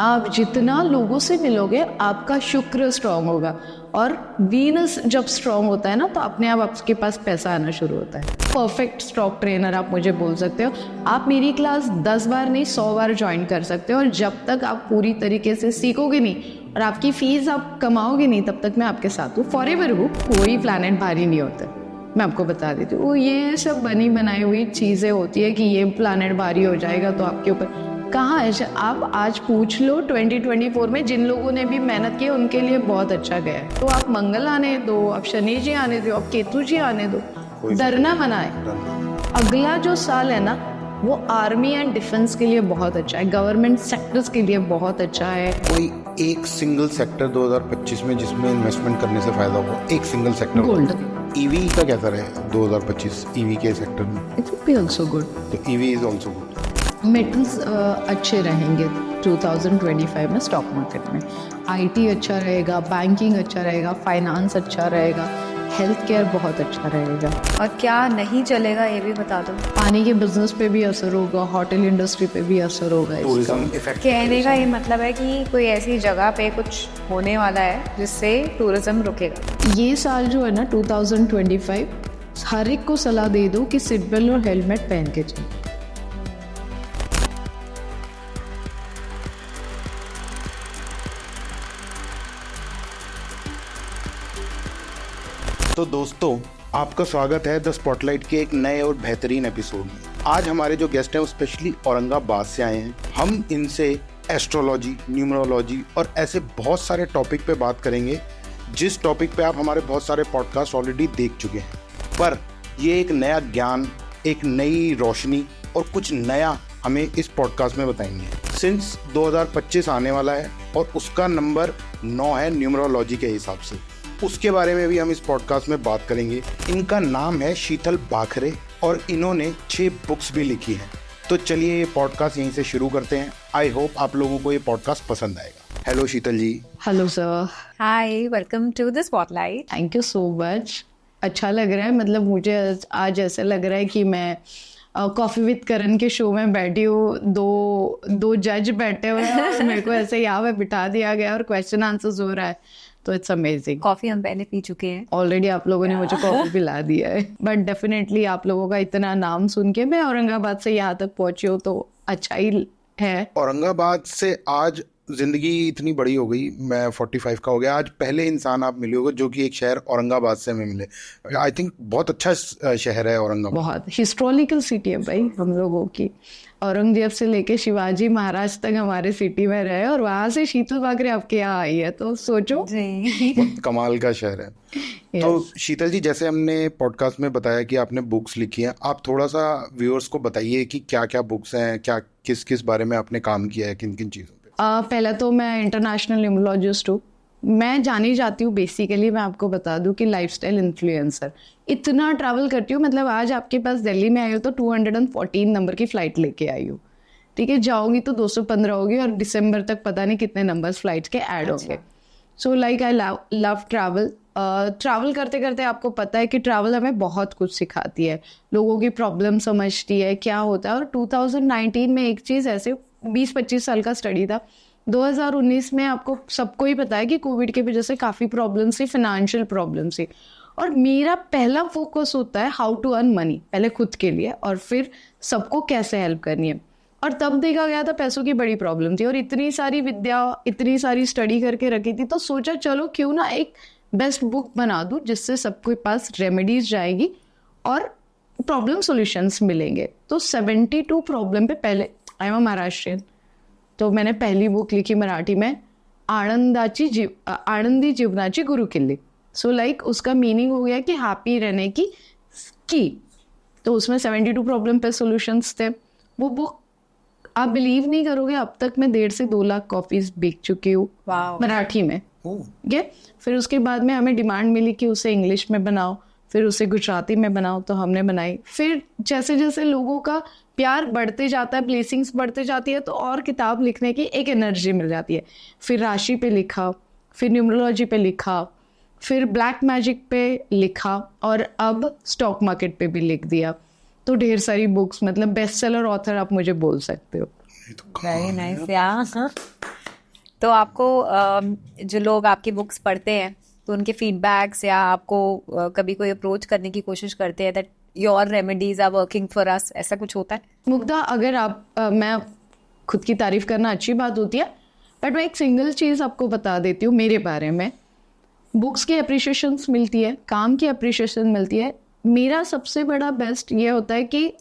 आप जितना लोगों से मिलोगे आपका शुक्र स्ट्रांग होगा, और वीनस जब स्ट्रांग होता है ना तो अपने आप आपके पास पैसा आना शुरू होता है। परफेक्ट स्टॉक ट्रेनर आप मुझे बोल सकते हो। आप मेरी क्लास 10 बार नहीं 100 बार ज्वाइन कर सकते हो, और जब तक आप पूरी तरीके से सीखोगे नहीं और आपकी फीस आप कमाओगे नहीं तब तक मैं आपके साथ हूँ, फॉरएवर हूँ। कोई प्लैनेट भारी नहीं होता, मैं आपको बता देती हूँ। ये सब बनी बनाई हुई चीज़ें होती है कि ये प्लैनेट भारी हो जाएगा तो आपके ऊपर कहाँ है। आप आज पूछ लो 2024 में जिन लोगों ने भी मेहनत की उनके लिए बहुत अच्छा गया है। तो आप मंगल आने दो, आप शनि जी आने दो, आप केतु जी आने दो, डरना मना है। अगला जो साल है ना वो आर्मी एंड डिफेंस के लिए बहुत अच्छा है, गवर्नमेंट सेक्टर्स के लिए बहुत अच्छा है। कोई एक सिंगल सेक्टर 2025 में जिसमें इन्वेस्टमेंट करने से फायदा हुआ, एक सिंगल सेक्टर? गोल्ड। ईवी का कैसा रहे 2025 ईवी के सेक्टर में? It will be also good. तो EV is also good. Metals अच्छे रहेंगे 2025 में स्टॉक मार्केट में। आईटी अच्छा रहेगा, बैंकिंग अच्छा रहेगा, फाइनेंस अच्छा रहेगा, हेल्थ केयर बहुत अच्छा रहेगा। और क्या नहीं चलेगा ये भी बता दो। पानी के बिजनेस पे भी असर होगा, होटल इंडस्ट्री पे भी असर होगा। Tourism effect. कहने का ये मतलब है कि कोई ऐसी जगह पे कुछ होने वाला है जिससे टूरिज्म रुकेगा। ये साल जो है ना 2025, हर एक को सलाह दे दो कि सीट बेल्ट और हेलमेट पहन के चले। तो दोस्तों, आपका स्वागत है द स्पॉटलाइट के एक नए और बेहतरीन एपिसोड में। आज हमारे जो गेस्ट हैं वो स्पेशली औरंगाबाद से आए हैं। हम इनसे एस्ट्रोलॉजी, न्यूमरोलॉजी और ऐसे बहुत सारे टॉपिक पे बात करेंगे जिस टॉपिक पे आप हमारे बहुत सारे पॉडकास्ट ऑलरेडी देख चुके हैं। पर ये एक नया ज्ञान, एक नई रोशनी और कुछ नया हमें इस पॉडकास्ट में बताएंगे। सिंस 2025 आने वाला है और उसका नंबर 9 है न्यूमरोलॉजी के हिसाब से। उसके बारे में भी हम इस पॉडकास्ट में बात करेंगे। इनका नाम है शीतल बाखरे और इन्होंने 6 बुक्स भी लिखी हैं। तो चलिए ये पॉडकास्ट यहीं से शुरू करते हैं। आई होप आप लोगों को ये पॉडकास्ट पसंद आएगा। Hello Sheetal ji. Hello sir. Hi, welcome to the spotlight. Thank you so much. अच्छा लग रहा है, मतलब मुझे आज ऐसा लग रहा है कि मैं कॉफ़ी विद करण के शो में बैठी हूँ। दो जज बैठे हुए हैं और मेरे को ऐसे यहाँ पे बिठा दिया गया और क्वेश्चन आंसर्स हो रहा है, तो इट्स अमेजिंग। कॉफी हम पहले पी चुके हैं ऑलरेडी, आप लोगों ने मुझे कॉफी पिला दिया है। बट डेफिनेटली आप लोगों का इतना नाम सुन के मैं औरंगाबाद से यहाँ तक पहुंची हूँ तो अच्छा ही है। औरंगाबाद से आज जिंदगी इतनी बड़ी हो गई, मैं 45 का हो गया। आज पहले इंसान आप मिले होगे जो कि एक शहर औरंगाबाद से हमें मिले। आई थिंक बहुत अच्छा शहर है औरंगाबाद। बहुत हिस्टोरिकल सिटी है भाई हम लोगों की। औरंगजेब से लेके शिवाजी महाराज तक हमारे सिटी में रहे और वहां से शीतल बाखरे आपके यहाँ आई है, तो सोचो। बहुत कमाल का शहर है। तो शीतल जी, जैसे हमने पॉडकास्ट में बताया कि आपने बुक्स लिखी हैं, आप थोड़ा सा व्यूअर्स को बताइए कि क्या क्या बुक्स हैं, क्या किस किस बारे में आपने काम किया है, किन किन चीज़ों पे। पहला तो मैं इंटरनेशनल न्यूमरोलॉजिस्ट हूँ। मैं जानी जाती हूँ बेसिकली, मैं आपको बता दूँ कि लाइफस्टाइल इन्फ्लुएंसर। इतना ट्रैवल करती हूँ, मतलब आज आपके पास दिल्ली में आई हो तो 214 नंबर की फ़्लाइट लेके आई हूँ, ठीक है। जाऊँगी तो 215 होगी और दिसंबर तक पता नहीं कितने नंबर्स फ्लाइट्स के ऐड होंगे। So like I love travel. Travel करते करते आपको पता है कि ट्रैवल हमें बहुत कुछ सिखाती है, लोगों की प्रॉब्लम समझती है, क्या होता है। और 2019 में एक चीज़ ऐसे 20-25 साल का स्टडी था। 2019 में आपको सबको ही पता है कि कोविड की वजह से काफ़ी प्रॉब्लम्स थी, फिनेंशियल प्रॉब्लम्स थी। और मेरा पहला फोकस होता है हाउ टू अर्न मनी, पहले खुद के लिए और फिर सबको कैसे हेल्प करनी है। और तब देखा गया था पैसों की बड़ी प्रॉब्लम थी और इतनी सारी विद्या, इतनी सारी स्टडी करके रखी थी, तो सोचा चलो क्यों ना एक बेस्ट बुक बना दूँ जिससे सबके पास रेमेडीज जाएगी और प्रॉब्लम सॉल्यूशंस मिलेंगे। तो 72 प्रॉब्लम पे पहले, आई एम अ महाराष्ट्रियन, तो मैंने पहली बुक लिखी मराठी में, आनंदी जीवनाची गुरु किल्ली। सो लाइक उसका मीनिंग हो गया कि हैप्पी रहने की। तो उसमें 72 प्रॉब्लम पे सॉल्यूशंस थे। वो बुक आप बिलीव नहीं करोगे, अब तक मैं 1.5 से 2 लाख कॉपीज बेच चुकी हूँ मराठी में। ठीक है, फिर उसके बाद में हमें डिमांड मिली कि उसे इंग्लिश में बनाओ, फिर उसे गुजराती में बनाओ, तो हमने बनाई। फिर जैसे जैसे लोगों का प्यार बढ़ते जाता है, ब्लेसिंग्स बढ़ते जाती है, तो और किताब लिखने की एक एनर्जी मिल जाती है। फिर राशि पे लिखा, फिर न्यूमरोलॉजी पे लिखा, फिर ब्लैक मैजिक पे लिखा और अब स्टॉक मार्केट पे भी लिख दिया। तो ढेर सारी बुक्स, मतलब बेस्ट सेलर ऑथर आप मुझे बोल सकते हो। वेरी नाइस यार। तो आपको जो लोग आपकी बुक्स पढ़ते हैं तो उनके फीडबैक्स या आपको कभी कोई अप्रोच करने की कोशिश करते हैं that your remedies are working for us, ऐसा कुछ होता है? मुग्धा, अगर आप मैं खुद की तारीफ करना अच्छी बात होती है, बट मैं एक सिंगल चीज़ आपको बता देती हूँ मेरे बारे में। बुक्स की अप्रिशिएशंस मिलती है, काम की अप्रिशिएशन मिलती है। मेरा सबसे बड़ा बेस्ट ये होता है कि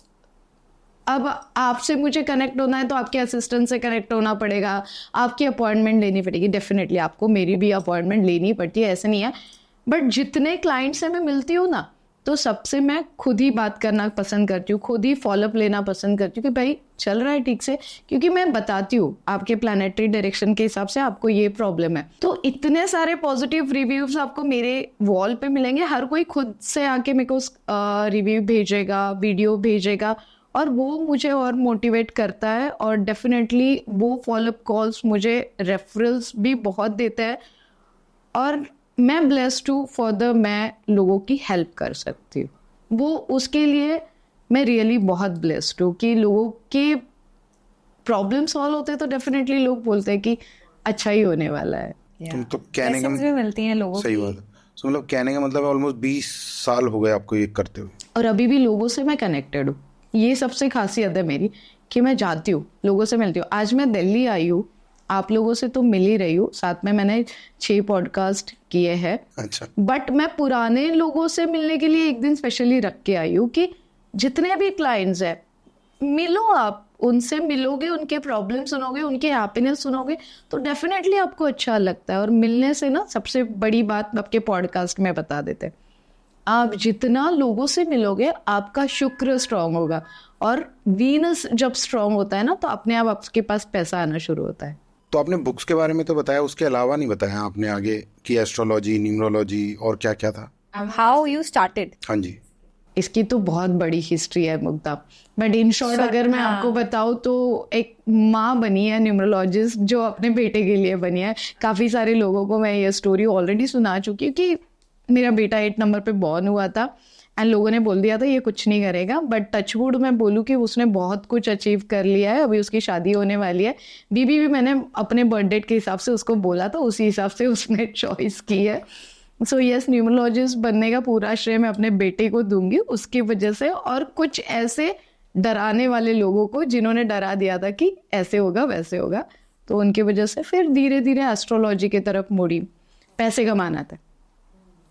अब आपसे मुझे कनेक्ट होना है तो आपके असिस्टेंट से कनेक्ट होना पड़ेगा, आपकी अपॉइंटमेंट लेनी पड़ेगी। डेफिनेटली आपको मेरी भी अपॉइंटमेंट लेनी पड़ती है, ऐसा नहीं है। बट जितने क्लाइंट से मैं मिलती हूँ ना, तो सबसे मैं खुद ही बात करना पसंद करती हूँ, खुद ही फॉलोअप लेना पसंद करती हूँ कि भाई चल रहा है ठीक से, क्योंकि मैं बताती हूँ आपके प्लानेटरी डायरेक्शन के हिसाब से आपको ये प्रॉब्लम है। तो इतने सारे पॉजिटिव रिव्यूज आपको मेरे वॉल पे मिलेंगे। हर कोई खुद से आके मेरे को रिव्यू भेजेगा, वीडियो भेजेगा, और वो मुझे और मोटिवेट करता है। और डेफिनेटली वो फॉलोअप कॉल्स मुझे रेफरल्स भी बहुत देते हैं, और मैं ब्लेस्ड हूँ फॉर द मैं लोगों की हेल्प कर सकती हूँ। वो उसके लिए मैं रियली बहुत ब्लेस्ड हूँ कि लोगों के प्रॉब्लम सॉल्व होते हैं तो डेफिनेटली लोग बोलते हैं कि अच्छा ही होने वाला है। तुम तो कहने का भी मिलती हैं लोगों सही की। बात है। तो मतलब कहने का मतलब ऑलमोस्ट 20 साल हो गए आपको ये करते हुए, और अभी भी लोगों से मैं कनेक्टेड हूँ। ये सबसे खासियत है मेरी कि मैं जाती हूँ, लोगों से मिलती हूँ। आज मैं दिल्ली आई हूँ, आप लोगों से तो मिल ही रही हूँ, साथ में मैंने 6 पॉडकास्ट किए हैं। अच्छा, बट मैं पुराने लोगों से मिलने के लिए एक दिन स्पेशली रख के आई हूँ कि जितने भी क्लाइंट्स हैं, मिलो, आप उनसे मिलोगे, उनके प्रॉब्लम सुनोगे, उनके हैप्पीनेस सुनोगे, तो डेफिनेटली आपको अच्छा लगता है। और मिलने से ना सबसे बड़ी बात आपके पॉडकास्ट में बता देते हैं, आप जितना लोगों से मिलोगे आपका शुक्र स्ट्रांग होगा, और वीनस जब स्ट्रांग होता है ना तो अपने आप आपके पास पैसा आना शुरू होता है। तो आपने बुक्स के बारे में तो बताया, उसके अलावा नहीं बताया आपने आगे कि एस्ट्रोलॉजी, न्यूमरोलॉजी और क्या क्या था? How you started? हाँ जी। इसकी तो बहुत बड़ी हिस्ट्री है मुग्धा, बट इन शॉर्ट अगर मैं आपको बताऊं तो एक माँ बनी है न्यूमरोलॉजिस्ट, जो अपने बेटे के लिए बनी है। काफ़ी सारे लोगों को मैं ये स्टोरी ऑलरेडी सुना चुकी हूँ कि मेरा बेटा 8 नंबर पे बॉर्न हुआ था एंड लोगों ने बोल दिया था ये कुछ नहीं करेगा, बट टचवुड मैं बोलूँ कि उसने बहुत कुछ अचीव कर लिया है। अभी उसकी शादी होने वाली है। बीबी भी मैंने अपने बर्थडे के हिसाब से उसको बोला था, उसी हिसाब से उसने चॉइस की है। सो यस, न्यूमरोलॉजिस्ट बनने का पूरा श्रेय मैं अपने बेटे को दूंगी उसकी वजह से, और कुछ ऐसे डराने वाले लोगों को जिन्होंने डरा दिया था कि ऐसे होगा वैसे होगा, तो उनकी वजह से फिर धीरे धीरे एस्ट्रोलॉजी की तरफ मुड़ी। पैसे कमाना था,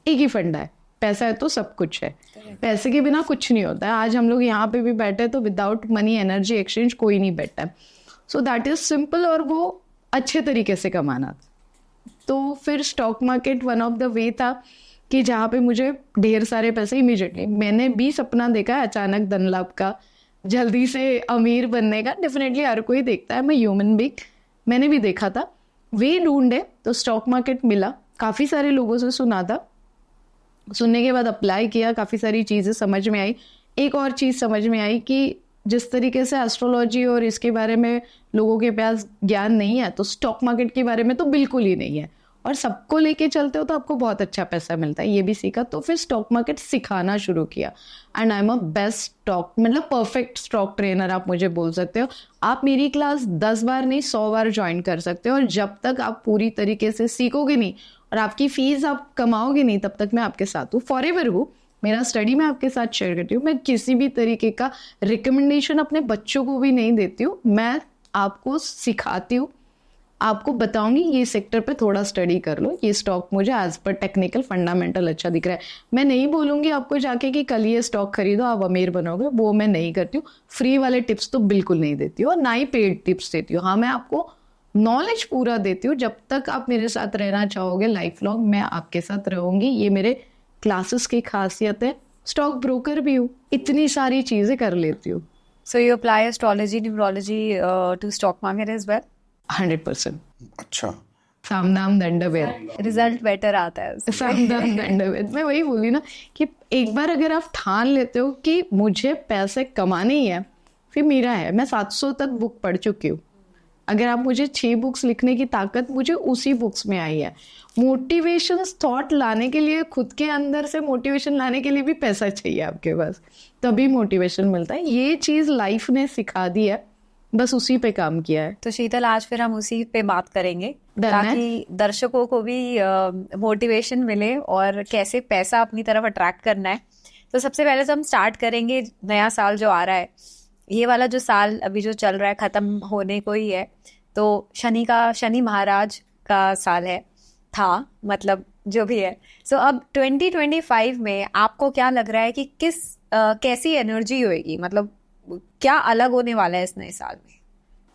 एक ही फंडा है, पैसा है तो सब कुछ है, पैसे के बिना कुछ नहीं होता है। आज हम लोग यहाँ पे भी बैठे तो विदाउट मनी एनर्जी एक्सचेंज कोई नहीं बैठा है। सो दैट इज सिंपल, और वो अच्छे तरीके से कमाना था। तो फिर stock market one of the way था कि जहाँ पे मुझे ढेर सारे पैसे इमीडिएटली, मैंने भी सपना देखा है अचानक धन लाभ का, जल्दी से अमीर बनने का। डेफिनेटली हर कोई देखता है, मैं ह्यूमन बीइंग, मैंने भी देखा था। वे ढूंढे तो स्टॉक मार्केट मिला, काफ़ी सारे लोगों से सुना था, सुनने के बाद अप्लाई किया, काफ़ी सारी चीज़ें समझ में आई। एक और चीज़ समझ में आई कि जिस तरीके से एस्ट्रोलॉजी और इसके बारे में लोगों के पास ज्ञान नहीं है, तो स्टॉक मार्केट के बारे में तो बिल्कुल ही नहीं है, और सबको लेके चलते हो तो आपको बहुत अच्छा पैसा मिलता है, ये भी सीखा। तो फिर स्टॉक मार्केट सिखाना शुरू किया, and I am a best stock, मतलब परफेक्ट स्टॉक ट्रेनर आप मुझे बोल सकते हो। आप मेरी क्लास 10 बार नहीं 100 बार ज्वाइन कर सकते हो, और जब तक आप पूरी तरीके से सीखोगे नहीं और आपकी फीस आप कमाओगे नहीं, तब तक मैं आपके साथ हूँ, फॉरएवर हूँ। मेरा स्टडी मैं आपके साथ शेयर करती हूँ। मैं किसी भी तरीके का रिकमेंडेशन अपने बच्चों को भी नहीं देती हूँ, मैं आपको सिखाती हूँ, आपको बताऊंगी ये सेक्टर पे थोड़ा स्टडी कर लो, ये स्टॉक मुझे एज पर टेक्निकल फंडामेंटल अच्छा दिख रहा है। मैं नहीं बोलूंगी आपको जाके कि कल ये स्टॉक खरीदो आप अमीर बनोगे, वो मैं नहीं करती हूँ। फ्री वाले टिप्स तो बिल्कुल नहीं देती हूँ, और ना ही पेड टिप्स देती हूँ। हाँ, मैं आपको नॉलेज पूरा देती हूँ। जब तक आप मेरे साथ रहना चाहोगे लाइफ लॉन्ग, मैं आपके साथ रहूंगी। ये मेरे क्लासेस की खासियत है। स्टॉक ब्रोकर भी हूँ, इतनी सारी चीजें कर लेती हूँ। So you apply astrology, numerology to stock market as well? 100%। अच्छा, सामनाम दंडभेद, रिजल्ट बेटर आता है उससे। सामनाम दंडभेद। मैं वही बोली ना कि एक बार अगर आप ठान लेते हो कि मुझे पैसे कमाने ही है, फिर मेरा है। मैं 700 तक बुक पढ़ चुकी हूँ। अगर आप मुझे 6 बुक्स लिखने की ताकत मुझे उसी बुक्स में आई है। मोटिवेशन थॉट लाने के लिए, खुद के अंदर से मोटिवेशन लाने के लिए भी पैसा चाहिए आपके पास, तभी मोटिवेशन मिलता है। ये चीज़ लाइफ ने सिखा दी है, बस उसी पे काम किया है। तो शीतल, आज फिर हम उसी पे बात करेंगे। Done है। ताकि दर्शकों को भी मोटिवेशन मिले और कैसे पैसा अपनी तरफ अट्रैक्ट करना है। तो सबसे पहले तो हम स्टार्ट करेंगे, नया साल जो आ रहा है, ये वाला जो साल अभी जो चल रहा है खत्म होने को ही है, तो शनि महाराज का साल है, था मतलब जो भी है। सो अब 2025 में आपको क्या लग रहा है कि कैसी एनर्जी होएगी, मतलब क्या अलग होने वाला है इस नए साल में?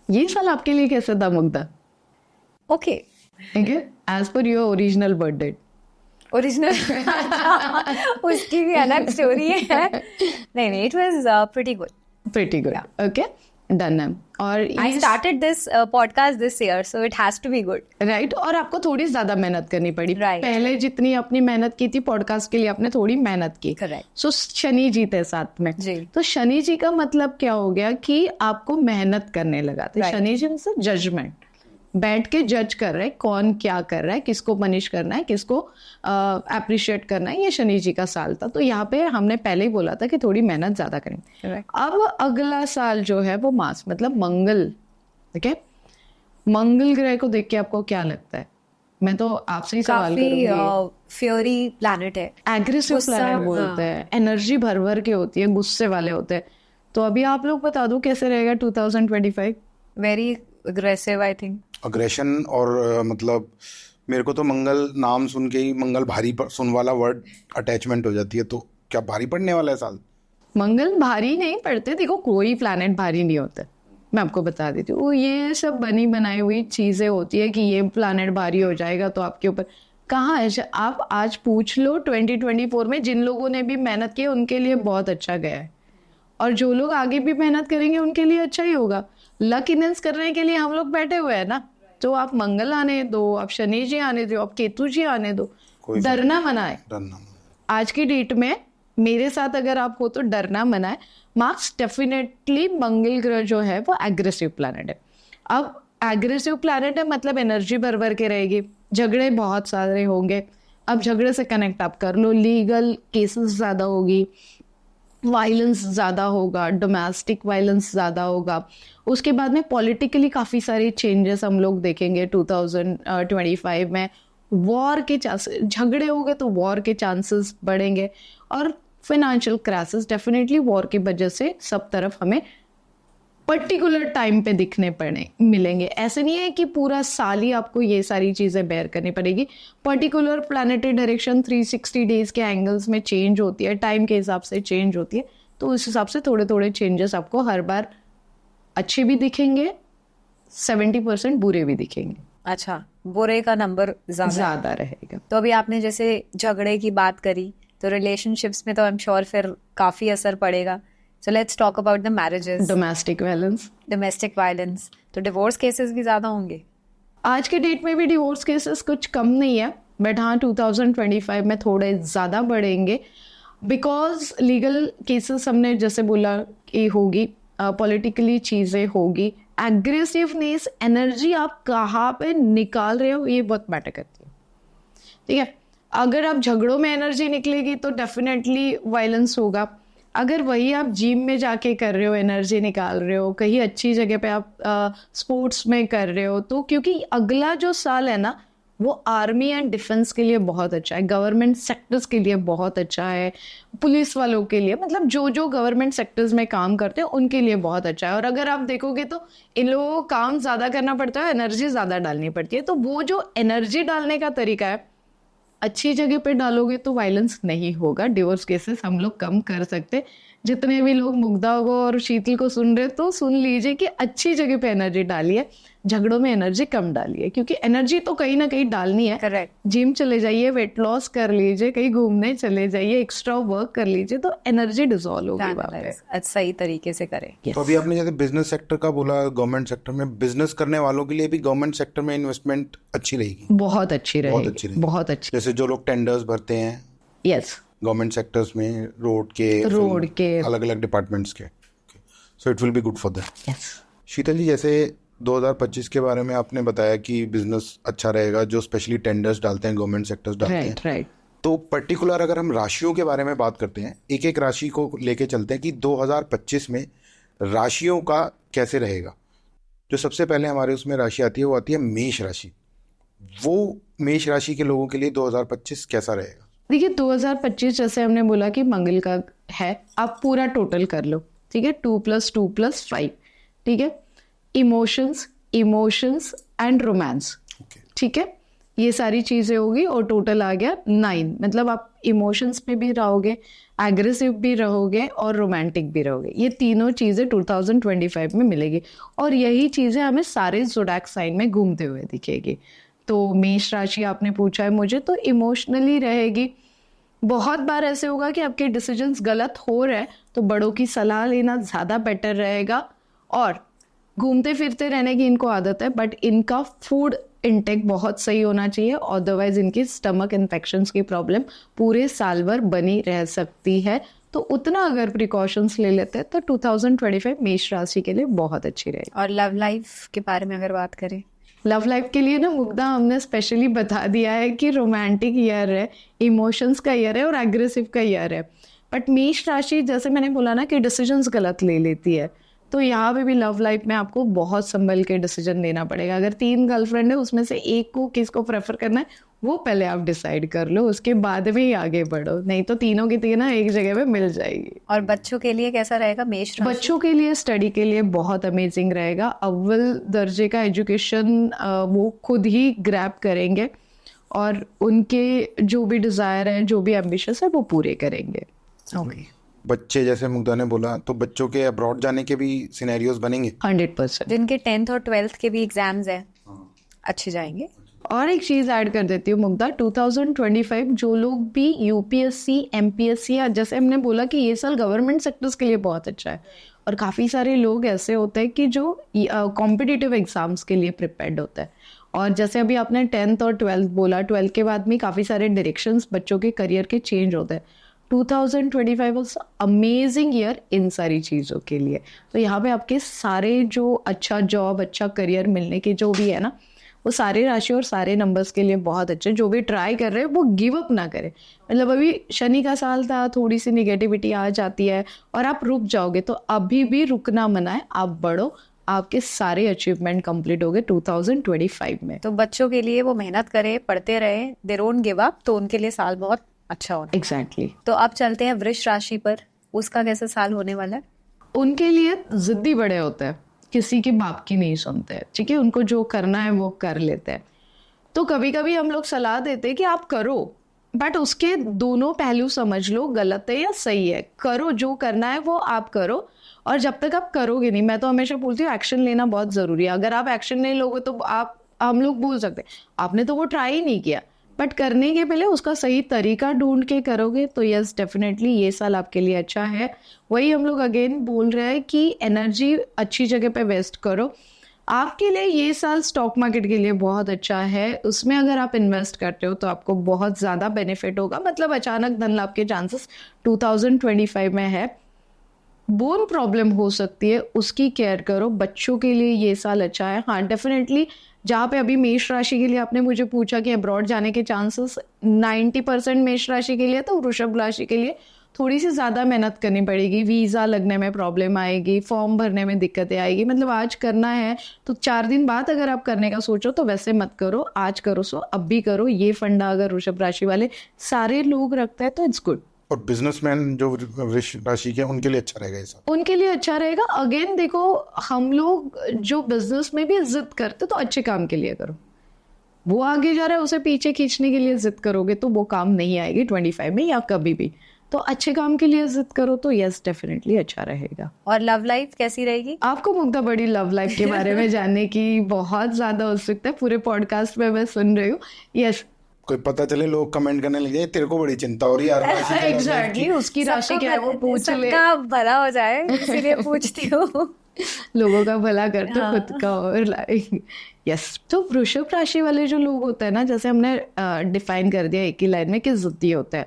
ये साल आपके लिए कैसे था मुग्धा? ओके, ठीक है, as per your original birth date. Original उसकी भी अलग स्टोरी है। नहीं, it was pretty good. Pretty good, okay, done है। और I started this podcast this year, so it has to be good, right. और आपको थोड़ी ज्यादा मेहनत करनी पड़ी। Right. पहले जितनी अपनी मेहनत की थी पॉडकास्ट के लिए, आपने थोड़ी मेहनत की। Correct. सो शनि जी थे साथ में जी। तो शनि जी का मतलब क्या हो गया कि आपको मेहनत करने लगा। तो Right. शनि जी से जजमेंट, बैठ के जज कर रहे हैं कौन क्या कर रहा है, किसको पनिश करना है, किसको अप्रिशिएट करना है। ये शनि जी का साल था। तो यहाँ पे हमने पहले ही बोला था कि थोड़ी मेहनत ज्यादा करेंगे। Correct. अब अगला साल जो है वो मास मतलब मंगल, ठीक है। मंगल ग्रह को देख के आपको क्या लगता है? मैं तो आपसे ही सवाल काफी करूंगी। फ्योरी प्लैनेट है, एग्रेसिव गुस्सा, प्लैनेट बोलते हैं, एनर्जी भर भर के होती है, गुस्से वाले होते हैं। तो अभी आप लोग बता दो कैसे रहेगा 2025? Very aggressive I think. Aggression और मतलब मेरे को तो मंगल नाम सुन के ही मंगल भारी सुन वाला वर्ड अटैचमेंट हो जाती है। तो क्या भारी पड़ने वाला है साल? मंगल भारी नहीं पड़ते, देखो कोई प्लैनेट भारी नहीं होता। मैं आपको बता देती हूँ, ये सब बनी बनाई हुई चीजें होती है कि ये प्लैनेट भारी हो जाएगा तो आपके ऊपर कहाँ है। आप आज पूछ लो 2024 में जिन लोगों ने भी मेहनत की उनके लिए बहुत अच्छा गया है, और जो लोग आगे भी मेहनत करेंगे उनके लिए अच्छा ही होगा। लक इनहेंस करने के लिए हम लोग बैठे हुए हैं ना। तो आप मंगल आने दो, आप शनि जी आने दो, आप केतु जी आने दो, डरना मनाए। आज की डेट में मेरे साथ अगर आप हो तो डरना मनाए। मार्क्स डेफिनेटली मंगल ग्रह जो है वो एग्रेसिव प्लैनेट है। अब एग्रेसिव प्लैनेट है मतलब एनर्जी भर भर के रहेगी, झगड़े बहुत सारे होंगे। अब झगड़े से कनेक्ट आप कर लो, लीगल केसेस ज्यादा होगी, वायलेंस ज़्यादा होगा, डोमेस्टिक वायलेंस ज़्यादा होगा। उसके बाद में पॉलिटिकली काफ़ी सारे चेंजेस हम लोग देखेंगे 2025 में। वॉर के चांसेस, झगड़े हो गए तो वॉर के चांसेस बढ़ेंगे, और फाइनेंशियल क्राइसिस डेफिनेटली वॉर की वजह से सब तरफ हमें पर्टिकुलर टाइम पे दिखने पड़े मिलेंगे। ऐसे नहीं है कि पूरा साल ही आपको ये सारी चीज़ें बेयर करनी पड़ेगी। पर्टिकुलर प्लानिटरी डायरेक्शन 360 डेज के एंगल्स में चेंज होती है, टाइम के हिसाब से चेंज होती है। तो उस हिसाब से थोड़े थोड़े चेंजेस आपको हर बार अच्छे भी दिखेंगे, 70% बुरे भी दिखेंगे। अच्छा, बुरे का नंबर ज्यादा रहेगा। तो अभी आपने जैसे झगड़े की बात करी, तो रिलेशनशिप्स में तो आई एम श्योर फिर काफी असर पड़ेगा। So let's talk about the marriages. Domestic violence. Domestic violence. तो डिवोर्स केसेस भी ज्यादा होंगे? आज के डेट में भी डिवोर्स केसेस कुछ कम नहीं है, बट हाँ 2025 में थोड़े ज़्यादा बढ़ेंगे, बिकॉज लीगल केसेस हमने जैसे बोला कि होगी, पॉलिटिकली चीज़ें होगी। एग्रेसिवनेस, एनर्जी आप कहाँ पे निकाल रहे हो ये बहुत मैटर करती है, ठीक है। अगर आप झगड़ों में एनर्जी निकलेगी तो डेफिनेटली वायलेंस होगा। अगर वही आप जिम में जाके कर रहे हो, एनर्जी निकाल रहे हो, कहीं अच्छी जगह पे आप स्पोर्ट्स में कर रहे हो, तो क्योंकि अगला जो साल है ना वो आर्मी एंड डिफेंस के लिए बहुत अच्छा है, गवर्नमेंट सेक्टर्स के लिए बहुत अच्छा है, पुलिस वालों के लिए, मतलब जो जो गवर्नमेंट सेक्टर्स में काम करते हैं उनके लिए बहुत अच्छा है। और अगर आप देखोगे तो इन लोगों को काम ज़्यादा करना पड़ता है, एनर्जी ज़्यादा डालनी पड़ती है। तो वो जो एनर्जी डालने का तरीका है, अच्छी जगह पे डालोगे तो वायलेंस नहीं होगा, डिवोर्स केसेस हम लोग कम कर सकते। जितने भी लोग मुग्धा को और शीतल को सुन रहे तो सुन लीजिए कि अच्छी जगह पे एनर्जी डालिए, झगड़ों में एनर्जी कम डालिए, क्योंकि एनर्जी तो कहीं ना कहीं डालनी है। करेक्ट। जिम चले जाइए, वेट लॉस कर लीजिए, कहीं घूमने चले जाइए, एक्स्ट्रा वर्क कर लीजिए, तो एनर्जी डिसॉल्व होगी वहाँ पे। सही तरीके से करें। तो अभी आपने जैसे बिजनेस सेक्टर का बोला, गवर्नमेंट सेक्टर में बिजनेस करने वालों के लिए भी गवर्नमेंट सेक्टर में इन्वेस्टमेंट अच्छी रहेगी? बहुत अच्छी रहेगी, बहुत अच्छी। जैसे जो लोग टेंडर्स भरते हैं यस गवर्नमेंट सेक्टर्स में, रोड के अलग अलग डिपार्टमेंट्स के, so it will be good for that. Yes. Sheetal ji, जैसे 2025 के बारे में आपने बताया कि बिजनेस अच्छा रहेगा, जो स्पेशली टेंडर्स डालते हैं, गवर्नमेंट सेक्टर्स डालते हैं। राइट। तो पर्टिकुलर अगर हम राशियों के बारे में बात करते हैं, एक एक राशि को लेके चलते हैं कि 2025 में राशियों का कैसे रहेगा। जो सबसे पहले हमारे उसमें राशि आती है वो आती है मेष राशि, वो मेष राशि के लोगों के लिए 2025 कैसा रहेगा? देखिए 2025 जैसे हमने बोला कि मंगल का है, आप पूरा टोटल कर लो, ठीक है, 2+2+5, ठीक है, इमोशंस एंड रोमांस, ठीक है, ये सारी चीजें होगी और टोटल आ गया 9। मतलब आप इमोशंस में भी रहोगे, एग्रेसिव भी रहोगे और रोमांटिक भी रहोगे। ये तीनों चीजें 2025 में मिलेगी और यही चीजें हमें सारे ज़ोडिएक साइन में घूमते हुए दिखेगी। तो मेष राशि आपने पूछा है मुझे, तो इमोशनली रहेगी। बहुत बार ऐसे होगा कि आपके डिसीजंस गलत हो रहे हैं तो बड़ों की सलाह लेना ज़्यादा बेटर रहेगा। और घूमते फिरते रहने की इनको आदत है, बट इनका फूड इंटेक बहुत सही होना चाहिए, अदरवाइज इनकी स्टमक इन्फेक्शंस की प्रॉब्लम पूरे साल भर बनी रह सकती है। तो उतना अगर प्रिकॉशंस ले लेते हैं तो 2025 मेष राशि के लिए बहुत अच्छी रहेगी। और लव लाइफ के बारे में अगर बात करें, लव लाइफ के लिए ना मुग्धा हमने स्पेशली बता दिया है कि रोमांटिक ईयर है, इमोशंस का ईयर है और एग्रेसिव का ईयर है। बट मेष राशि जैसे मैंने बोला ना कि डिसीजंस गलत ले लेती है, तो यहाँ पे भी लव लाइफ में आपको बहुत संभल के डिसीजन लेना पड़ेगा। अगर 3 गर्लफ्रेंड है उसमें से एक को किसको प्रेफर करना है वो पहले आप डिसाइड कर लो, उसके बाद में ही आगे बढ़ो, नहीं तो तीनों की तीनों एक जगह पे मिल जाएगी। और बच्चों के लिए कैसा रहेगा मेष राशि? बच्चों के लिए स्टडी के लिए बहुत अमेजिंग रहेगा। अव्वल दर्जे का एजुकेशन वो खुद ही ग्रैब करेंगे और उनके जो भी डिजायर है, जो भी एम्बिशंस है वो पूरे करेंगे। ओके। बच्चे जैसे मुग्धा ने बोला, तो बच्चों के अब्रॉड जाने के भी सिनेरियोज बनेंगे 100%। जिनके 10th और 12th के भी एग्जाम्स हैं अच्छे जाएंगे। और एक चीज ऐड कर देती हूँ मुग्धा, 2025 जो लोग भी यूपीएससी, एमपीएससी, या जैसे हमने बोला कि ये साल गवर्नमेंट सेक्टर्स के लिए बहुत अच्छा है, और काफ़ी सारे लोग ऐसे होते हैं कि जो कॉम्पिटिटिव एग्जाम्स के लिए प्रिपेयर्ड होता है। और जैसे अभी आपने 10th और 12th बोला, 12th के बाद में काफ़ी सारे डायरेक्शंस बच्चों के करियर के चेंज होते हैं। 2025 वाज अमेजिंग ईयर इन सारी चीज़ों के लिए। तो यहाँ पे आपके सारे जो अच्छा जॉब, अच्छा करियर मिलने के जो भी है ना, वो सारे राशि और सारे नंबर्स के लिए बहुत अच्छे। जो भी ट्राई कर रहे हैं वो गिव अप ना करें। मतलब अभी शनि का साल था, थोड़ी सी निगेटिविटी आ जाती है और आप रुक जाओगे, तो अभी भी रुकना मना है, आप बढ़ो, आपके सारे अचीवमेंट कंप्लीट हो गए 2025 में। तो बच्चों के लिए वो मेहनत करे, पढ़ते रहे, दे डोंट गिव अप, तो उनके लिए साल बहुत अच्छा होना। एग्जैक्टली। तो अब चलते हैं वृष राशि पर, उसका कैसा साल होने वाला है? उनके लिए जिद्दी बड़े होते हैं, किसी के बाप की नहीं सुनते, ठीक है, उनको जो करना है वो कर लेते हैं। तो कभी कभी हम लोग सलाह देते हैं कि आप करो, बट उसके दोनों पहलू समझ लो, गलत है या सही है। करो, जो करना है वो आप करो, और जब तक आप करोगे नहीं, मैं तो हमेशा बोलती हूँ एक्शन लेना बहुत जरूरी है। अगर आप एक्शन नहीं लोगे तो हम लोग बोल सकते हैं आपने तो वो ट्राई ही नहीं किया, बट करने के पहले उसका सही तरीका ढूंढ के करोगे तो यस डेफिनेटली ये साल आपके लिए अच्छा है। वही हम लोग अगेन बोल रहे हैं कि एनर्जी अच्छी जगह पे वेस्ट करो। आपके लिए ये साल स्टॉक मार्केट के लिए बहुत अच्छा है, उसमें अगर आप इन्वेस्ट करते हो तो आपको बहुत ज़्यादा बेनिफिट होगा। मतलब अचानक धन लाभ के चांसेस 2025 में है। बोन प्रॉब्लम हो सकती है, उसकी केयर करो। बच्चों के लिए ये साल अच्छा है। हाँ डेफिनेटली, जहाँ पे अभी मेष राशि के लिए आपने मुझे पूछा कि अब्रॉड जाने के चांसेस 90% मेष राशि के लिए, तो वृषभ राशि के लिए थोड़ी सी ज़्यादा मेहनत करनी पड़ेगी। वीज़ा लगने में प्रॉब्लम आएगी, फॉर्म भरने में दिक्कतें आएगी। मतलब आज करना है तो 4 दिन बाद अगर आप करने का सोचो तो वैसे मत करो, आज करो सो अब भी करो। ये फंडा अगर वृषभ राशि वाले सारे लोग रखते हैं तो इट्स गुड। और बिजनेसमैन जो वृष राशि के उनके लिए अच्छा रहेगा ये साल? उनके लिए अच्छा रहेगा। अगेन देखो, हम लोग जो बिजनेस में भी जिद करते तो अच्छे काम के लिए करो। वो आगे जा रहा है, उसे पीछे खींचने के लिए जिद करोगे तो वो काम नहीं आएगी 25 में या कभी भी। तो अच्छे काम के लिए जिद करो तो यस डेफिनेटली अच्छा रहेगा। और लव लाइफ कैसी रहेगी? आपको मुग्धा बड़ी लव लाइफ के बारे में जानने की बहुत ज्यादा उत्सुकता है, पूरे पॉडकास्ट में मैं सुन रही हूँ। यस, कोई पता चले लोग कमेंट करने लगे तेरे को बड़ी चिंता हो रही है एग्जैक्टली, उसकी राशि क्या है वो पूछ ले, सबका भला हो जाए इसीलिए पूछती हूँ। लोगों का भला कर तो खुद का और लाइक। यस, तो वृषभ राशि वाले जो लोग होते हैं ना, जैसे हमने डिफाइन कर दिया एक ही लाइन में कि जिद्दी होते हैं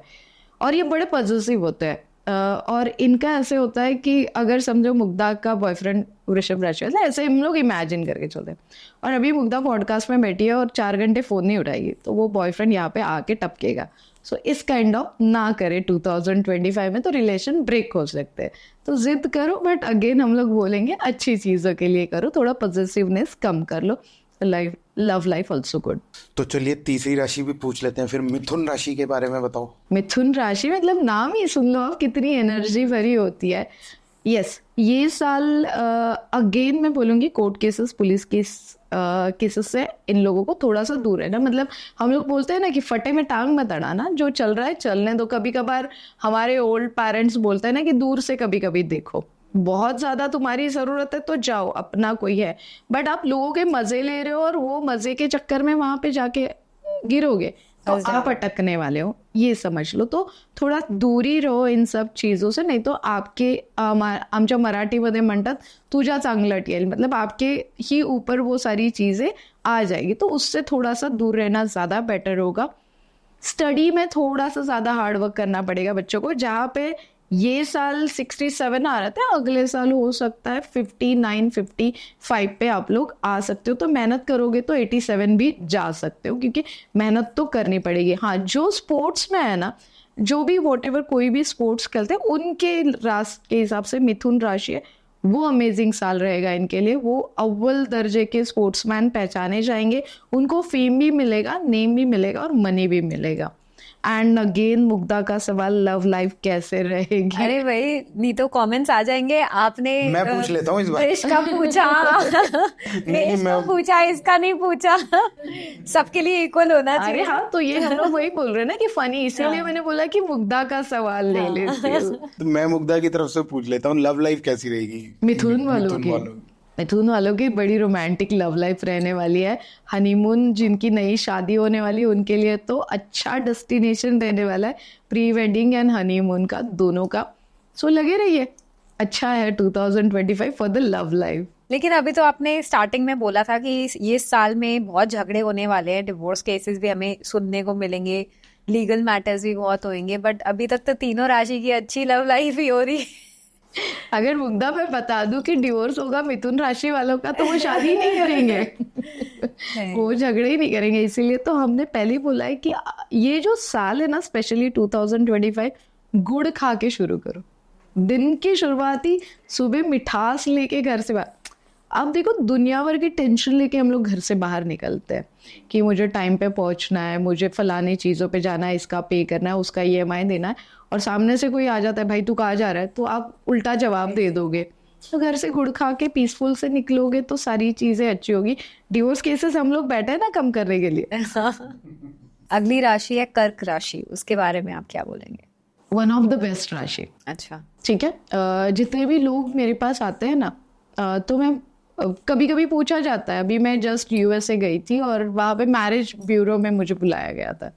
और ये बड़े पॉजिटिव होते हैं। और इनका ऐसे होता है कि अगर समझो मुग्धा का बॉयफ्रेंड वृषभ राशि वाला, ऐसे हम लोग इमेजिन करके चलते हैं, और अभी मुग्धा पॉडकास्ट में बैठी है और 4 घंटे फ़ोन नहीं उठाएगी, तो वो बॉयफ्रेंड यहाँ पे आके टपकेगा। सो इस काइंड ऑफ ना करे 2025 में, तो रिलेशन ब्रेक हो सकते हैं। तो जिद करो, बट अगेन हम लोग बोलेंगे अच्छी चीज़ों के लिए करो, थोड़ा पॉजिटिवनेस कम कर लो, life love life also good. तो चलिए तीसरी राशि भी पूछ लेते हैं, फिर मिथुन राशि के बारे में बताओ। मिथुन राशि मतलब नाम ही सुन लो आप, कितनी एनर्जी भरी होती है। यस, ये साल अगेन मैं बोलूँगी कोर्ट केसेस, पुलिस केसेस से इन लोगों को थोड़ा सा दूर रहना। मतलब हम लोग बोलते हैं ना कि फटे में टांग मत अड़ाना, जो चल रहा है चलने दो। कभी कभार हमारे ओल्ड पेरेंट्स बोलते हैं ना कि दूर से कभी कभी देखो, बहुत ज्यादा तुम्हारी जरूरत है तो जाओ, अपना कोई है, बट आप लोगों के मजे ले रहे हो और वो मजे के चक्कर में वहां पे जाके गिरोगे तो आप अटकने वाले हो, ये समझ लो। तो थोडा दूरी रहो इन सब चीजों से, नहीं तो आपके आमच्या मराठीमध्ये म्हणतात तुझ्या चांगलट येईल, मतलब आपके ही ऊपर वो सारी चीजें आ जाएगी। तो उससे थोड़ा सा दूर रहना ज्यादा बेटर होगा। स्टडी में थोड़ा सा ज्यादा हार्डवर्क करना पड़ेगा बच्चों को। जहाँ पे ये साल 67 आ रहा था, अगले साल हो सकता है 59 55 पे आप लोग आ सकते हो। तो मेहनत करोगे तो 87 भी जा सकते हो, क्योंकि मेहनत तो करनी पड़ेगी। हाँ, जो स्पोर्ट्स में है ना, जो भी वॉटेवर कोई भी स्पोर्ट्स खेलते हैं, उनके राशि के हिसाब से मिथुन राशि है वो अमेजिंग साल रहेगा इनके लिए। वो अव्वल दर्जे के स्पोर्ट्समैन पहचाने जाएंगे, उनको फेम भी मिलेगा, नेम भी मिलेगा और मनी भी मिलेगा। एंड अगेन मुग्धा का सवाल, लव लाइफ कैसे रहेगी? अरे भाई, नहीं तो कमेंट्स आ जाएंगे। आपने मैं पूछ लेता हूँ इस बार। देश का पूछा देश का पूछा, इसका नहीं पूछा। सबके लिए इक्वल होना चाहिए। अरे हाँ, तो ये हम लोग वही बोल रहे हैं ना कि फनी, इसीलिए मैंने बोला कि मुग्धा का सवाल ले लेते हैं। तो मैं मुग्धा की तरफ से पूछ लेता हूँ, लव लाइफ कैसी रहेगी मिथुन वालों की बड़ी रोमांटिक लव लाइफ रहने वाली है। हनीमून जिनकी नई शादी होने वाली है उनके लिए तो अच्छा डेस्टिनेशन रहने वाला है, प्री वेडिंग एंड हनीमून का, दोनों का। सो लगे रहिए, अच्छा है 2025 फॉर द लव लाइफ। लेकिन अभी तो आपने स्टार्टिंग में बोला था कि ये साल में बहुत झगड़े होने वाले हैं, डिवोर्स केसेस भी हमें सुनने को मिलेंगे, लीगल मैटर्स भी बहुत होंगे, बट अभी तक तो तीनों राशि की अच्छी लव लाइफ ही हो रही है। अगर मुग्धा मैं बता दूं कि डिवोर्स होगा मिथुन राशि वालों का, तो वो शादी नहीं करेंगे, वो झगड़े ही नहीं करेंगे। इसीलिए तो हमने पहले ही बोला है कि ये जो साल है ना, स्पेशली 2025, गुड़ खा के शुरू करो। दिन की शुरुआत ही सुबह मिठास लेके घर से बाहर। अब देखो, दुनिया भर की टेंशन लेके हम लोग घर से बाहर निकलते हैं कि मुझे टाइम पे पहुंचना है, मुझे फलानी चीज़ों पे जाना है, इसका पे करना है, उसका EMI देना है, और सामने से कोई आ जाता है, भाई तू कहाँ जा रहा है, तो आप उल्टा जवाब दे दोगे। तो घर से गुड़ खा के पीसफुल से निकलोगे तो सारी चीज़ें अच्छी होगी। डिवोर्स केसेस हम लोग बैठे हैं ना कम करने के लिए। अगली राशि है कर्क राशि, उसके बारे में आप क्या बोलेंगे? वन ऑफ द बेस्ट राशि। अच्छा, ठीक है। जितने भी लोग मेरे पास आते हैं ना, तो मैं कभी कभी पूछा जाता है। अभी मैं जस्ट USA गई थी और वहाँ पे मैरिज ब्यूरो में मुझे बुलाया गया था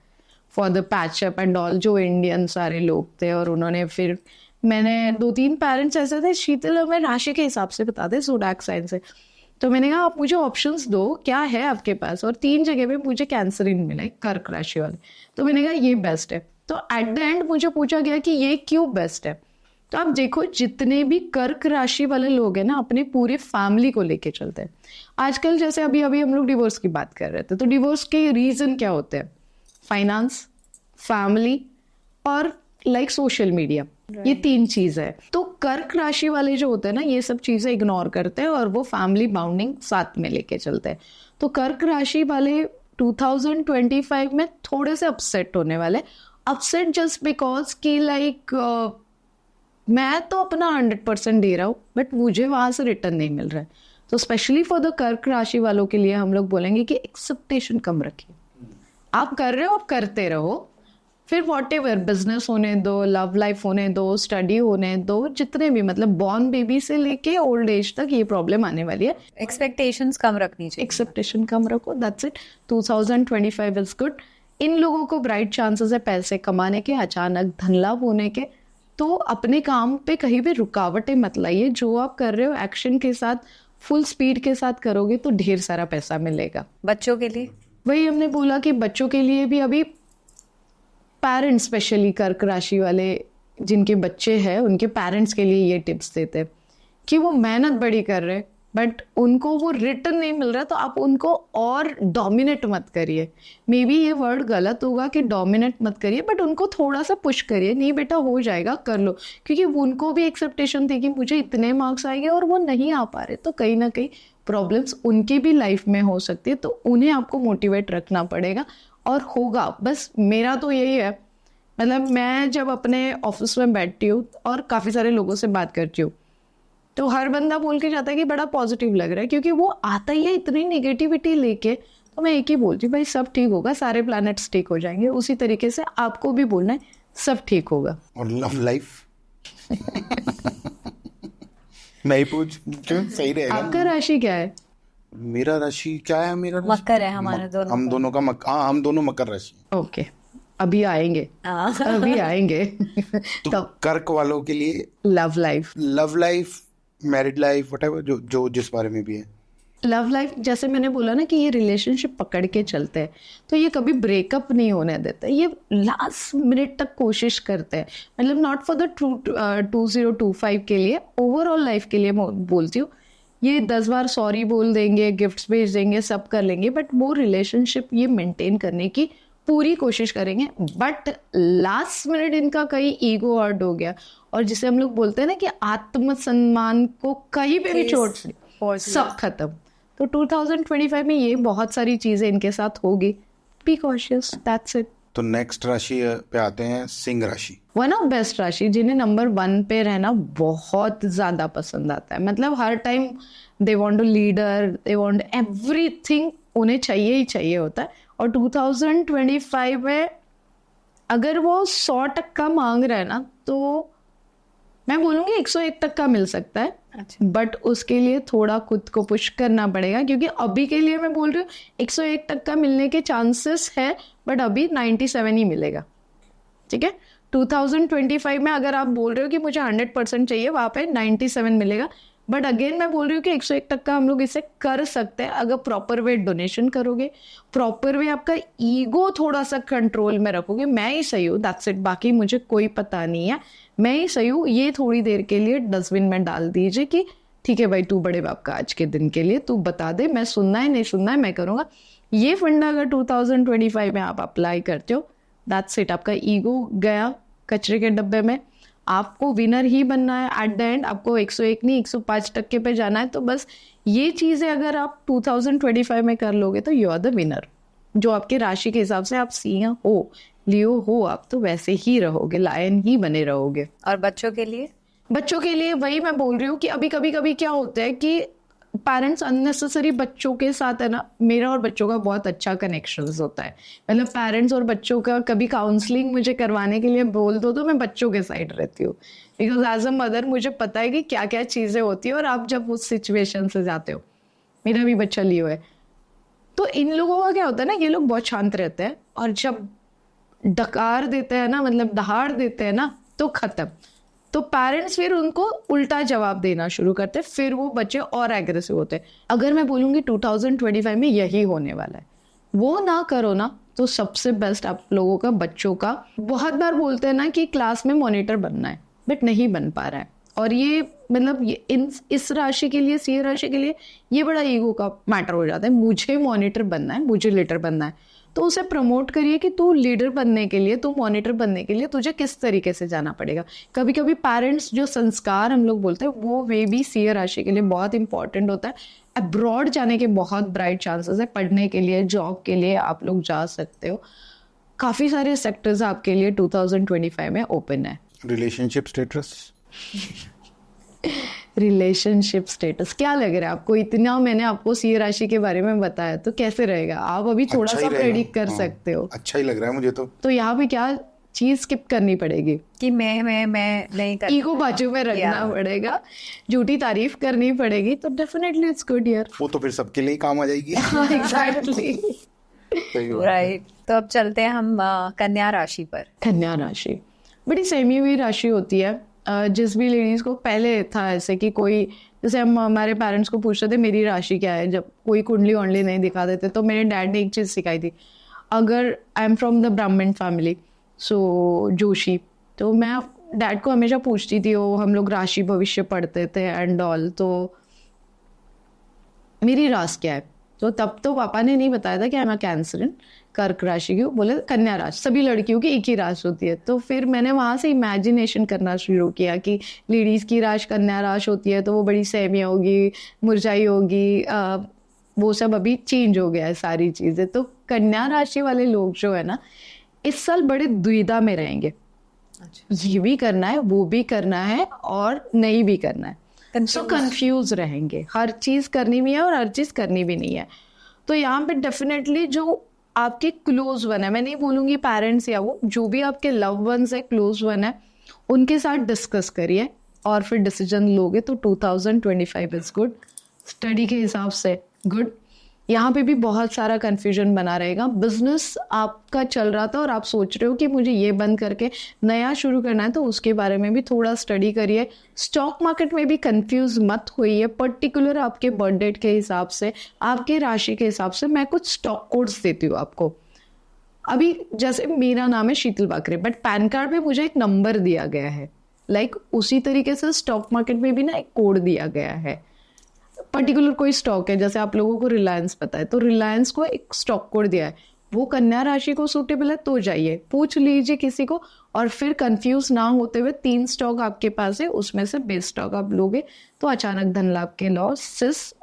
for the patch up and all, जो इंडियन सारे लोग थे। और उन्होंने फिर, मैंने 2-3 पेरेंट्स ऐसे थे, शीतल हमें राशि के हिसाब से बता दे, ज़ोडिएक साइन से। तो मैंने कहा आप मुझे ऑप्शंस दो, क्या है आपके पास? और 3 जगह पे मुझे कैंसरिन मिला, कर्क राशि वाले। तो मैंने कहा ये बेस्ट है। तो एट द एंड मुझे पूछा गया कि ये क्यों बेस्ट है। तो आप देखो, जितने भी कर्क राशि वाले लोग हैं ना, अपने पूरे फैमिली को लेके चलते हैं। आजकल जैसे अभी हम लोग डिवोर्स की बात कर रहे थे, तो डिवोर्स के रीजन क्या होते हैं? फाइनेंस, फैमिली और लाइक सोशल मीडिया, ये 3 चीज़ है। तो कर्क राशि वाले जो होते हैं ना, ये सब चीज़ें इग्नोर करते हैं और वो फैमिली बाउंडिंग साथ में लेके चलते हैं। तो कर्क राशि वाले 2025 में थोड़े से अपसेट होने वाले। अपसेट जस्ट बिकॉज कि लाइक मैं तो अपना 100% दे रहा हूँ, बट मुझे वहाँ से रिटर्न नहीं मिल रहा है। तो स्पेशली फॉर द कर्क राशि वालों के लिए हम लोग बोलेंगे कि एक्सेप्टेशन कम रखिए। आप कर रहे हो, आप करते रहो, फिर वॉटेवर, बिजनेस होने दो, लव लाइफ होने दो, स्टडी होने दो, जितने भी, मतलब बॉर्न बेबी से लेके ओल्ड एज तक ये प्रॉब्लम आने वाली है। एक्सपेक्टेशंस कम रखनी चाहिए, एक्सेप्टेशन कम रखो, दैट्स इट। 2025 is good. इन लोगों को ब्राइट चांसेस है पैसे कमाने के, अचानक धन लाभ होने के। तो अपने काम पे कहीं भी रुकावटें मत लाइए। जो आप कर रहे हो एक्शन के साथ, फुल स्पीड के साथ करोगे तो ढेर सारा पैसा मिलेगा। बच्चों के लिए वही हमने बोला कि बच्चों के लिए भी अभी पेरेंट्स, स्पेशली कर्क राशि वाले जिनके बच्चे हैं, उनके पेरेंट्स के लिए ये टिप्स देते हैं कि वो मेहनत बड़ी कर रहे, बट उनको वो रिटर्न नहीं मिल रहा, तो आप उनको और डोमिनेट मत करिए। मे बी ये वर्ड गलत होगा कि डोमिनेट मत करिए, बट उनको थोड़ा सा पुश करिए, नहीं बेटा हो जाएगा, कर लो। क्योंकि उनको भी एक्सेप्टेशन थी कि मुझे इतने मार्क्स आएंगे और वो नहीं आ पा रहे, तो कहीं ना कहीं प्रॉब्लम्स उनकी भी लाइफ में हो सकती है। तो उन्हें आपको मोटिवेट रखना पड़ेगा और होगा। बस मेरा तो यही है, मतलब मैं जब अपने ऑफिस में बैठती हूँ और काफ़ी सारे लोगों से बात करती हूँ, तो हर बंदा बोल के जाता है कि बड़ा पॉजिटिव लग रहा है, क्योंकि वो आता ही है इतनी नेगेटिविटी लेके। तो मैं एक ही बोलती हूँ, भाई सब ठीक होगा, सारे प्लैनेट्स ठीक हो जाएंगे। उसी तरीके से आपको भी बोलना है, सब ठीक होगा। और लव लाइफ मैं ही पूछ क्यों, सही रहेगा। आपका राशि क्या है? मेरा राशि क्या है? मेरा राशि मकर है हमारा दोनों हम दोनों का हाँ, हम दोनों मकर राशि। ओके, अभी आएंगे, हाँ। अभी आएंगे। तो कर्क वालों के लिए love life, married life, whatever, जो जिस बारे में भी है। लव लाइफ जैसे मैंने बोला ना कि ये रिलेशनशिप पकड़ के चलते हैं, तो ये कभी ब्रेकअप नहीं होने देते, ये लास्ट मिनट तक कोशिश करते हैं। मतलब नॉट फॉर द 2025 के लिए, ओवरऑल लाइफ के लिए मैं बोलती हूँ। ये 10 बार सॉरी बोल देंगे, गिफ्ट्स भेज देंगे, सब कर लेंगे, बट वो रिलेशनशिप ये मेंटेन करने की पूरी कोशिश करेंगे। बट लास्ट मिनट इनका कहीं ईगो हर्ट हो गया, और जिसे हम लोग बोलते हैं ना कि आत्मसम्मान को कहीं पे भी चोट पड़ी, सब खत्म। तो 2025 में ये बहुत सारी चीजें इनके साथ होगी। Be cautious, that's it. तो नेक्स्ट राशि पे आते हैं, सिंह राशि। वन ऑफ बेस्ट राशि, जिन्हें नंबर 1 पे रहना बहुत ज्यादा पसंद आता है। मतलब हर time they want to leader, they want everything, उन्हें चाहिए ही चाहिए होता है। और 2025 में अगर वो 100% मांग रहे हैं ना, तो मैं बोलूँगी 101 तक का मिल सकता है। अच्छा। बट उसके लिए थोड़ा खुद को पुश करना पड़ेगा, क्योंकि अभी के लिए मैं बोल रही हूँ 101 तक का मिलने के चांसेस है, बट अभी 97 ही मिलेगा। ठीक है, 2025 में अगर आप बोल रहे हो कि मुझे 100% चाहिए, वहाँ पे 97 मिलेगा। बट अगेन मैं बोल रही हूँ कि 101 तक का हम लोग इसे कर सकते हैं, अगर प्रॉपर वे डोनेशन करोगे, प्रॉपर वे आपका ईगो थोड़ा सा कंट्रोल में रखोगे। मैं ही सही हूँ, दैट्स इट, बाकी मुझे कोई पता नहीं है, मैं ही सही हूँ, ये थोड़ी देर के लिए डस्टबिन में डाल दीजिए कि ठीक है भाई, तू बड़े बाप का आज के दिन के लिए तू बता दे, मैं सुनना है नहीं सुनना है मैं करूँगा। ये फंडा अगर 2025 में आप अप्लाई करते हो, दैट्स इट, आपका ईगो गया कचरे के डब्बे में। आपको विनर ही बनना है एट द एंड, आपको 101 नहीं 105% पे जाना है। तो बस ये चीज़ें अगर आप 2025 में कर लोगे तो यू आर द विनर। जो आपके राशि के हिसाब से आप सिंह हो, लियो हो, आप तो वैसे ही रहोगे, लायन ही बने रहोगे। और बच्चों के लिए? बच्चों के लिए वही मैं बोल रही हूँ कि अभी कभी क्या होता है कि पेरेंट्स अननेसेसरी बच्चों के साथ, है ना, मेरा और बच्चों का बहुत अच्छा कनेक्शंस होता है। मतलब पेरेंट्स और बच्चों का कभी काउंसलिंग मुझे करवाने के लिए बोल दो तो मैं बच्चों के साइड रहती हूँ, बिकॉज एज अ मदर मुझे पता है कि क्या क्या चीज़ें होती है। और आप जब उस सिचुएशन से जाते हो, मेरा भी बच्चा लियो है, तो इन लोगों का क्या होता है ना, ये लोग बहुत शांत रहते हैं, और जब डकार देते हैं ना, मतलब दहाड़ देते हैं ना, तो खत्म। तो पेरेंट्स फिर उनको उल्टा जवाब देना शुरू करते हैं, फिर वो बच्चे और एग्रेसिव होते हैं। अगर मैं बोलूँगी 2025 में यही होने वाला है, वो ना करो ना तो सबसे बेस्ट आप लोगों का, बच्चों का। बहुत बार बोलते हैं ना कि क्लास में मॉनिटर बनना है, बट नहीं बन पा रहा है। और ये मतलब ये इस राशि के लिए, सिंह राशि के लिए ये बड़ा ईगो का मैटर हो जाता है। मुझे मॉनिटर बनना है, मुझे लीडर बनना है, तो उसे प्रमोट करिए कि तू लीडर बनने के लिए, तू मॉनिटर बनने के लिए तुझे किस तरीके से जाना पड़ेगा। कभी कभी पेरेंट्स जो संस्कार हम लोग बोलते हैं, वो वे भी सिंह राशि के लिए बहुत इंपॉर्टेंट होता है। अब्रॉड जाने के बहुत ब्राइट चांसेस है, पढ़ने के लिए, जॉब के लिए आप लोग जा सकते हो। काफ़ी सारे सेक्टर्स आपके लिए 2025 में ओपन है। रिलेशनशिप स्टेटस रिलेशनशिप स्टेटस क्या लग रहा है आपको? इतना मैंने आपको सिंह राशि के बारे में बताया, तो कैसे रहेगा? आप अभी थोड़ा सा प्रेडिक्ट कर सकते हो। अच्छा ही लग रहा है मुझे तो यहाँ पे क्या चीज स्किप करनी पड़ेगी कि मैं नहीं कर, ईगो बाजू में रखना पड़ेगा, झूठी तारीफ करनी पड़ेगी, तो डेफिनेटली इट्स गुड यार। वो तो फिर सबके लिए काम आ जाएगी। Exactly, right. तो अब चलते हैं हम कन्या राशि पर। कन्या राशि बड़ी सहमी हुई राशि होती है। जिस भी लेडीज को पहले था ऐसे कि कोई, जैसे हम हमारे पेरेंट्स को पूछते थे मेरी राशि क्या है, जब कोई कुंडली वंडली नहीं दिखा देते, तो मेरे डैड ने एक चीज़ सिखाई थी। अगर आई एम फ्रॉम द ब्राह्मण फैमिली, सो जोशी, तो मैं डैड को हमेशा पूछती थी, वो हम लोग राशि भविष्य पढ़ते थे एंड ऑल, तो मेरी राशि क्या है? तो तब तो पापा ने नहीं बताया था कि आई एम कैंसर इन कर्क राशि की, बोले कन्या राशि, सभी लड़कियों की एक ही राशि होती है। तो फिर मैंने वहाँ से इमेजिनेशन करना शुरू किया कि लेडीज़ की राशि कन्या राशि होती है तो वो बड़ी सहमी होगी, मुरझाई होगी, वो सब अभी चेंज हो गया है सारी चीज़ें। तो कन्या राशि वाले लोग जो है ना, इस साल बड़े दुविधा में रहेंगे। ये भी करना है, वो भी करना है और नहीं भी करना है, तो कंफ्यूज रहेंगे। हर चीज करनी भी है और हर चीज करनी भी नहीं है। तो यहाँ पे डेफिनेटली जो आपके क्लोज वन है, मैं नहीं बोलूंगी पेरेंट्स या वो, जो भी आपके लव वंस है, क्लोज वन है, उनके साथ डिस्कस करिए और फिर डिसीजन लोगे तो 2025 इज गुड। स्टडी के हिसाब से गुड। यहाँ पे भी बहुत सारा कन्फ्यूजन बना रहेगा। बिजनेस आपका चल रहा था और आप सोच रहे हो कि मुझे ये बंद करके नया शुरू करना है, तो उसके बारे में भी थोड़ा स्टडी करिए। स्टॉक मार्केट में भी कंफ्यूज मत होइए। पर्टिकुलर आपके बर्थ डेट के हिसाब से, आपके राशि के हिसाब से मैं कुछ स्टॉक कोड्स देती हूँ आपको। अभी जैसे मेरा नाम है शीतल बाकरे, बट पैन कार्ड में मुझे एक नंबर दिया गया है। लाइक उसी तरीके से स्टॉक मार्केट में भी ना एक कोड दिया गया है। पर्टिकुलर कोई स्टॉक है, जैसे आप लोगों को रिलायंस पता है, तो रिलायंस को एक स्टॉक कोड दिया है, वो कन्या राशि को सूटेबल है तो जाइए पूछ लीजिए किसी को, और फिर कंफ्यूज ना होते हुए 3 स्टॉक आपके पास है, उसमें से बेस्ट स्टॉक आप लोगे तो अचानक धन लाभ के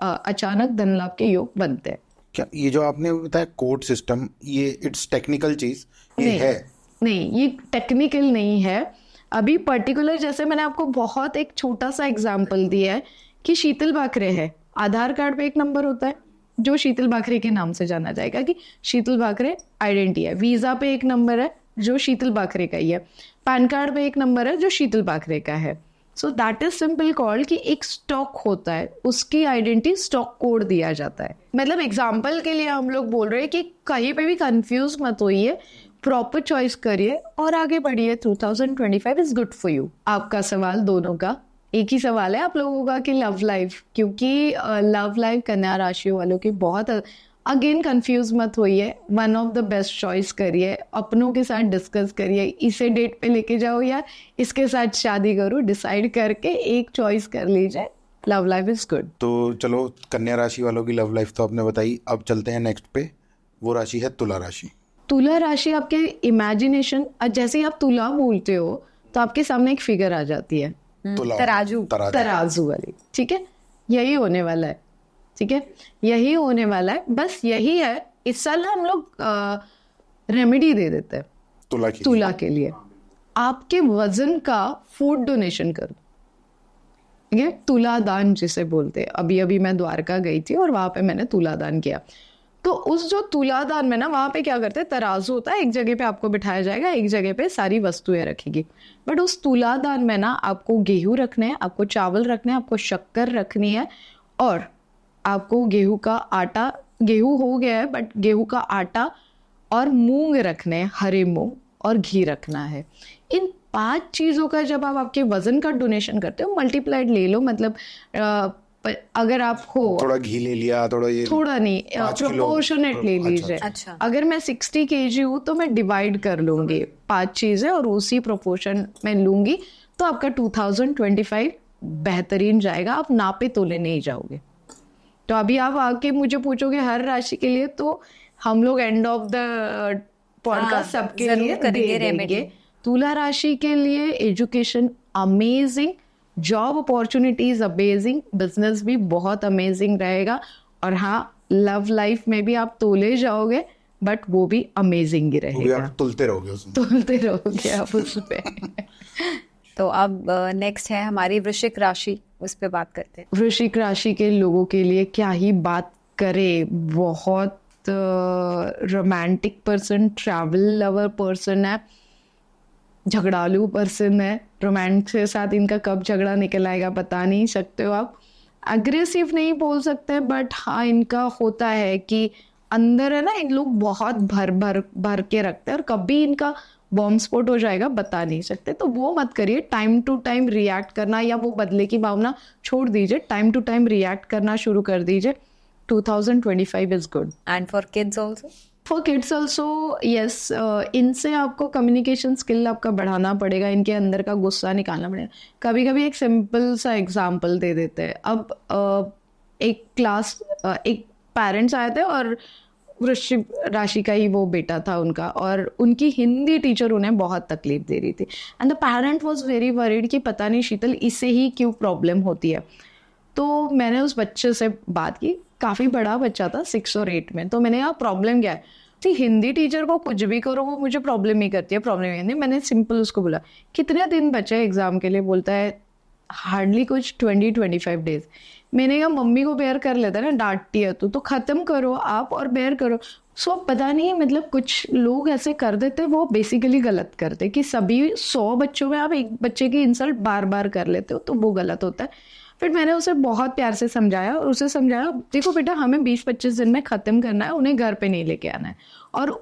अचानक धन लाभ के योग बनते हैं। क्या ये जो आपने बताया कोड सिस्टम, ये इट्स टेक्निकल चीज ये है? नहीं, ये टेक्निकल नहीं है। अभी पर्टिकुलर जैसे मैंने आपको बहुत एक छोटा सा एग्जाम्पल दिया है कि शीतल बाकरे है, आधार कार्ड पे एक नंबर होता है जो शीतल बाकरे के नाम से जाना जाएगा कि शीतल बाकरे आइडेंटिटी है। वीजा पे एक नंबर है जो शीतल बाकरे का ही है। पैन कार्ड पे एक नंबर है जो शीतल बाकरे का है। So that is simple called कि एक स्टॉक होता है, उसकी आइडेंटिटी स्टॉक कोड दिया जाता है। मतलब एग्जाम्पल के लिए हम लोग बोल रहे हैं कि कहीं पे भी कंफ्यूज मत होइए, प्रॉपर चॉइस करिए और आगे बढ़िए। 2025 इज गुड फॉर यू। आपका सवाल दोनों का एक ही सवाल है आप लोगों का कि लव लाइफ, क्योंकि लव लाइफ कन्या राशि वालों की बहुत, अगेन कंफ्यूज मत होइए, one of the best choice करिए, अपनों के साथ डिस्कस करिए, इसे डेट पे लेके जाओ या इसके साथ शादी करो, डिसाइड करके एक चॉइस कर लीजिए। Love life is good. तो चलो, कन्या राशि वालों की लव लाइफ तो आपने बताई, अब चलते हैं नेक्स्ट पे। वो राशि है तुला राशि। तुला राशि आपके इमेजिनेशन, जैसे ही आप तुला बोलते हो तो आपके सामने एक फिगर आ जाती है, तराजू वाली। ठीक है, यही होने वाला है। ठीक है, यही होने वाला है, बस यही है। इस साल हम लोग रेमेडी दे देते हैं तुला के लिए। आपके वजन का फूड डोनेशन करो। ठीक है, तुला दान जिसे बोलते हैं। अभी अभी मैं द्वारका गई थी और वहां पे मैंने तुला दान किया। तो उस जो तुला दान में ना, वहां पे क्या करते हैं, तराजू होता है, एक जगह पे आपको बिठाया जाएगा, एक जगह पे सारी वस्तुएं रखेगी। बट उस तुला दान में ना आपको गेहूं रखने हैं, आपको चावल रखने हैं, आपको शक्कर रखनी है, और आपको गेहूं का आटा, गेहूं हो गया है बट गेहूं का आटा और मूंग रखने हैं, हरे मूंग, और घी रखना है। इन 5 चीजों का जब आप आपके वजन का डोनेशन करते हो, मल्टीप्लाइड ले लो, मतलब अगर आप हो, थोड़ा घी ले लिया, थोड़ा नहीं, प्रोपोर्शनेट ले लीजिए। अच्छा। अगर मैं 60 kg हूँ तो मैं डिवाइड कर लूंगी 5 चीजें और उसी प्रोपोर्शन में लूंगी, तो आपका 2025 बेहतरीन जाएगा। आप नापे तोले नहीं जाओगे। तो अभी आप आके मुझे पूछोगे हर राशि के लिए, तो हम लोग एंड ऑफ द पॉडकास्ट सबके लिए दे देंगे। तुला राशि के लिए education amazing, job opportunities amazing, business भी बहुत अमेजिंग रहेगा, और हाँ, लव लाइफ में भी आप तोले जाओगे बट वो भी अमेजिंग ही रहेगा। वो भी आप तुलते रहोगे आप उस पे। तो अब नेक्स्ट है हमारी वृश्चिक राशि, उस पे बात करते हैं। वृश्चिक राशि के लोगों के लिए क्या ही बात करें, बहुत romantic person, travel lover person है, झगड़ालू पर्सन है। रोमांस के साथ इनका कब झगड़ा निकल आएगा बता नहीं सकते हो आप। अग्रेसिव नहीं बोल सकते, बट हाँ, इनका होता है कि अंदर है ना, इन लोग बहुत भर के रखते हैं, और कभी इनका बॉम्ब स्फोट हो जाएगा बता नहीं सकते। तो वो मत करिए, टाइम टू टाइम रिएक्ट करना या वो बदले की भावना छोड़ दीजिए, टाइम टू टाइम रिएक्ट करना शुरू कर दीजिए। 2025 is good. And for kids also? For kids also yes, इनसे आपको कम्युनिकेशन स्किल आपका बढ़ाना पड़ेगा, इनके अंदर का गुस्सा निकालना पड़ेगा। कभी कभी एक सिंपल सा एग्जाम्पल दे देते हैं। अब एक पेरेंट्स आए थे और वृश्चिक राशि का ही वो बेटा था उनका, और उनकी हिंदी टीचर उन्हें बहुत तकलीफ दे रही थी and the parent was very worried कि पता नहीं शीतल इससे ही क्यों प्रॉब्लम होती है। तो मैंने उस बच्चे से बात की, काफ़ी बड़ा बच्चा था 6 और 8 में। तो मैंने कहा प्रॉब्लम क्या है? कि हिंदी टीचर को कुछ भी करो वो मुझे प्रॉब्लम ही करती है, प्रॉब्लम ही नहीं। मैंने सिंपल उसको बोला कितने दिन बचे एग्जाम के लिए? बोलता है हार्डली कुछ 20-25 डेज। मैंने कहा मम्मी को बेयर कर लेता है ना, डांटती है तो ख़त्म करो आप और बेयर करो। सो पता नहीं मतलब कुछ लोग ऐसे कर देते, वो बेसिकली गलत करते कि सभी 100 बच्चों में आप एक बच्चे की इंसल्ट बार बार कर लेते हो, तो वो गलत होता है। फिर मैंने उसे बहुत प्यार से समझाया और उसे समझाया देखो बेटा हमें 20-25 दिन में ख़त्म करना है, उन्हें घर पे नहीं लेके आना है। और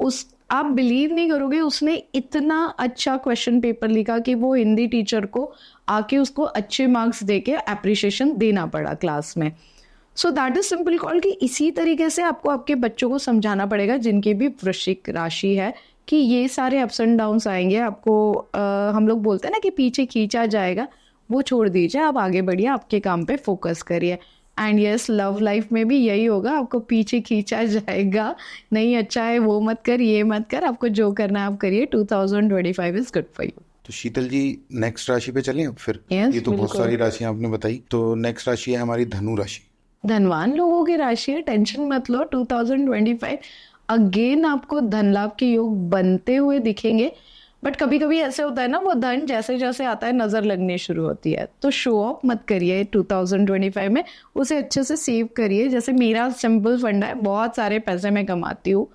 आप बिलीव नहीं करोगे, उसने इतना अच्छा क्वेश्चन पेपर लिखा कि वो हिंदी टीचर को आके उसको अच्छे मार्क्स दे के अप्रिशिएशन देना पड़ा क्लास में। So that is simple call कि इसी तरीके से आपको आपके बच्चों को समझाना पड़ेगा जिनकी भी वृश्चिक राशि है कि ये सारे अप्स एंड डाउन्स आएंगे आपको। हम लोग बोलते हैं ना कि पीछे खींचा जाएगा, वो छोड़ दीजिए, आप आगे बढ़िए, आपके काम पे फोकस करिए। एंड यस, लव लाइफ में भी यही होगा, आपको पीछे खींचा जाएगा, नहीं अच्छा है वो मत कर, ये मत कर, आपको जो करना है आप करिए। 2025 इज गुड फॉर यू। तो शीतल जी नेक्स्ट राशि पे चलें अब फिर। Yes, ये तो बहुत बिल्कुल। सारी राशियां आपने बताई, तो नेक्स्ट राशि है हमारी धनु राशि। धनवान लोगों की राशि है, टेंशन मत लो। 2025 अगेन आपको धन लाभ के योग बनते हुए दिखेंगे, बट कभी कभी ऐसे होता है ना, वो धन जैसे जैसे आता है नजर लगने शुरू होती है, तो शो ऑफ मत करिए 2025 में, उसे अच्छे से सेव करिए। जैसे मेरा सिंपल फंडा है, बहुत सारे पैसे मैं कमाती हूँ,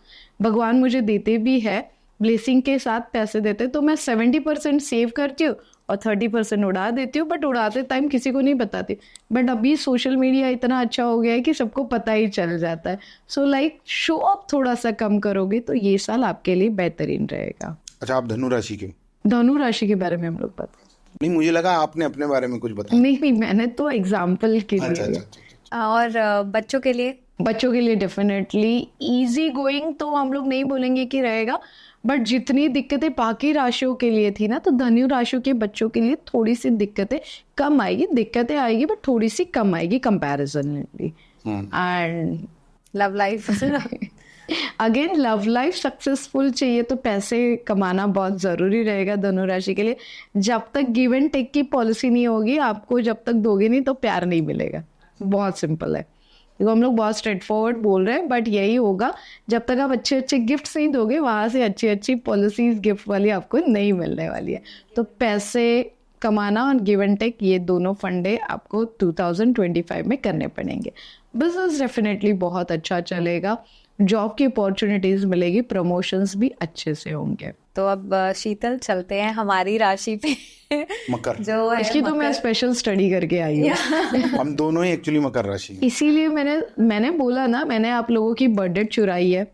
भगवान मुझे देते भी है, ब्लेसिंग के साथ पैसे देते, तो मैं 70% सेव करती हूँ और 30% उड़ा देती हूँ, बट उड़ाते टाइम किसी को नहीं बताती। बट अभी सोशल मीडिया इतना अच्छा हो गया है कि सबको पता ही चल जाता है। सो लाइक शो ऑफ थोड़ा सा कम करोगे तो ये साल आपके लिए बेहतरीन रहेगा। अच्छा, आप धनु राशि के? धनु राशि के बारे में हम लोग बात करें। नहीं, मुझे लगा आपने अपने बारे में कुछ बताया। नहीं, मैंने तो एग्जाम्पल के अच्छा लिए। अच्छा अच्छा। और बच्चों के लिए? बच्चों के लिए डेफिनेटली इजी गोइंग तो हम लोग नहीं बोलेंगे कि रहेगा, बट जितनी दिक्कतें बाकी राशियों के लिए थी ना, तो धनु राशियों के बच्चों के लिए थोड़ी सी दिक्कतें कम आएगी, दिक्कतें आएगी बट थोड़ी सी कम आएगी comparatively. And love life? Again love life successful चाहिए तो पैसे कमाना बहुत ज़रूरी रहेगा धनु राशि के लिए। जब तक गिव एंड टेक की पॉलिसी नहीं होगी, आपको जब तक दोगे नहीं तो प्यार नहीं मिलेगा। बहुत सिंपल है, देखो हम लोग बहुत स्ट्रेट फॉरवर्ड बोल रहे हैं, बट यही होगा। जब तक आप अच्छे अच्छे गिफ्ट्स नहीं दोगे, वहाँ से अच्छी अच्छी पॉलिसीज गिफ्ट वाली आपको नहीं मिलने वाली है। तो पैसे कमाना और गिव एंड टेक, ये दोनों फंडे आपको 2025 में करने पड़ेंगे। बिजनेस डेफिनेटली बहुत अच्छा चलेगा, जॉब की अपॉर्चुनिटीज मिलेगी, प्रमोशंस भी अच्छे से होंगे। तो अब शीतल चलते हैं हमारी राशि पे मकर। जो है इसकी तो मैं स्पेशल स्टडी करके आई हूँ। हम दोनों ही एक्चुअली मकर राशि हैं। इसीलिए मैंने बोला ना, मैंने आप लोगों की बर्थडे चुराई है।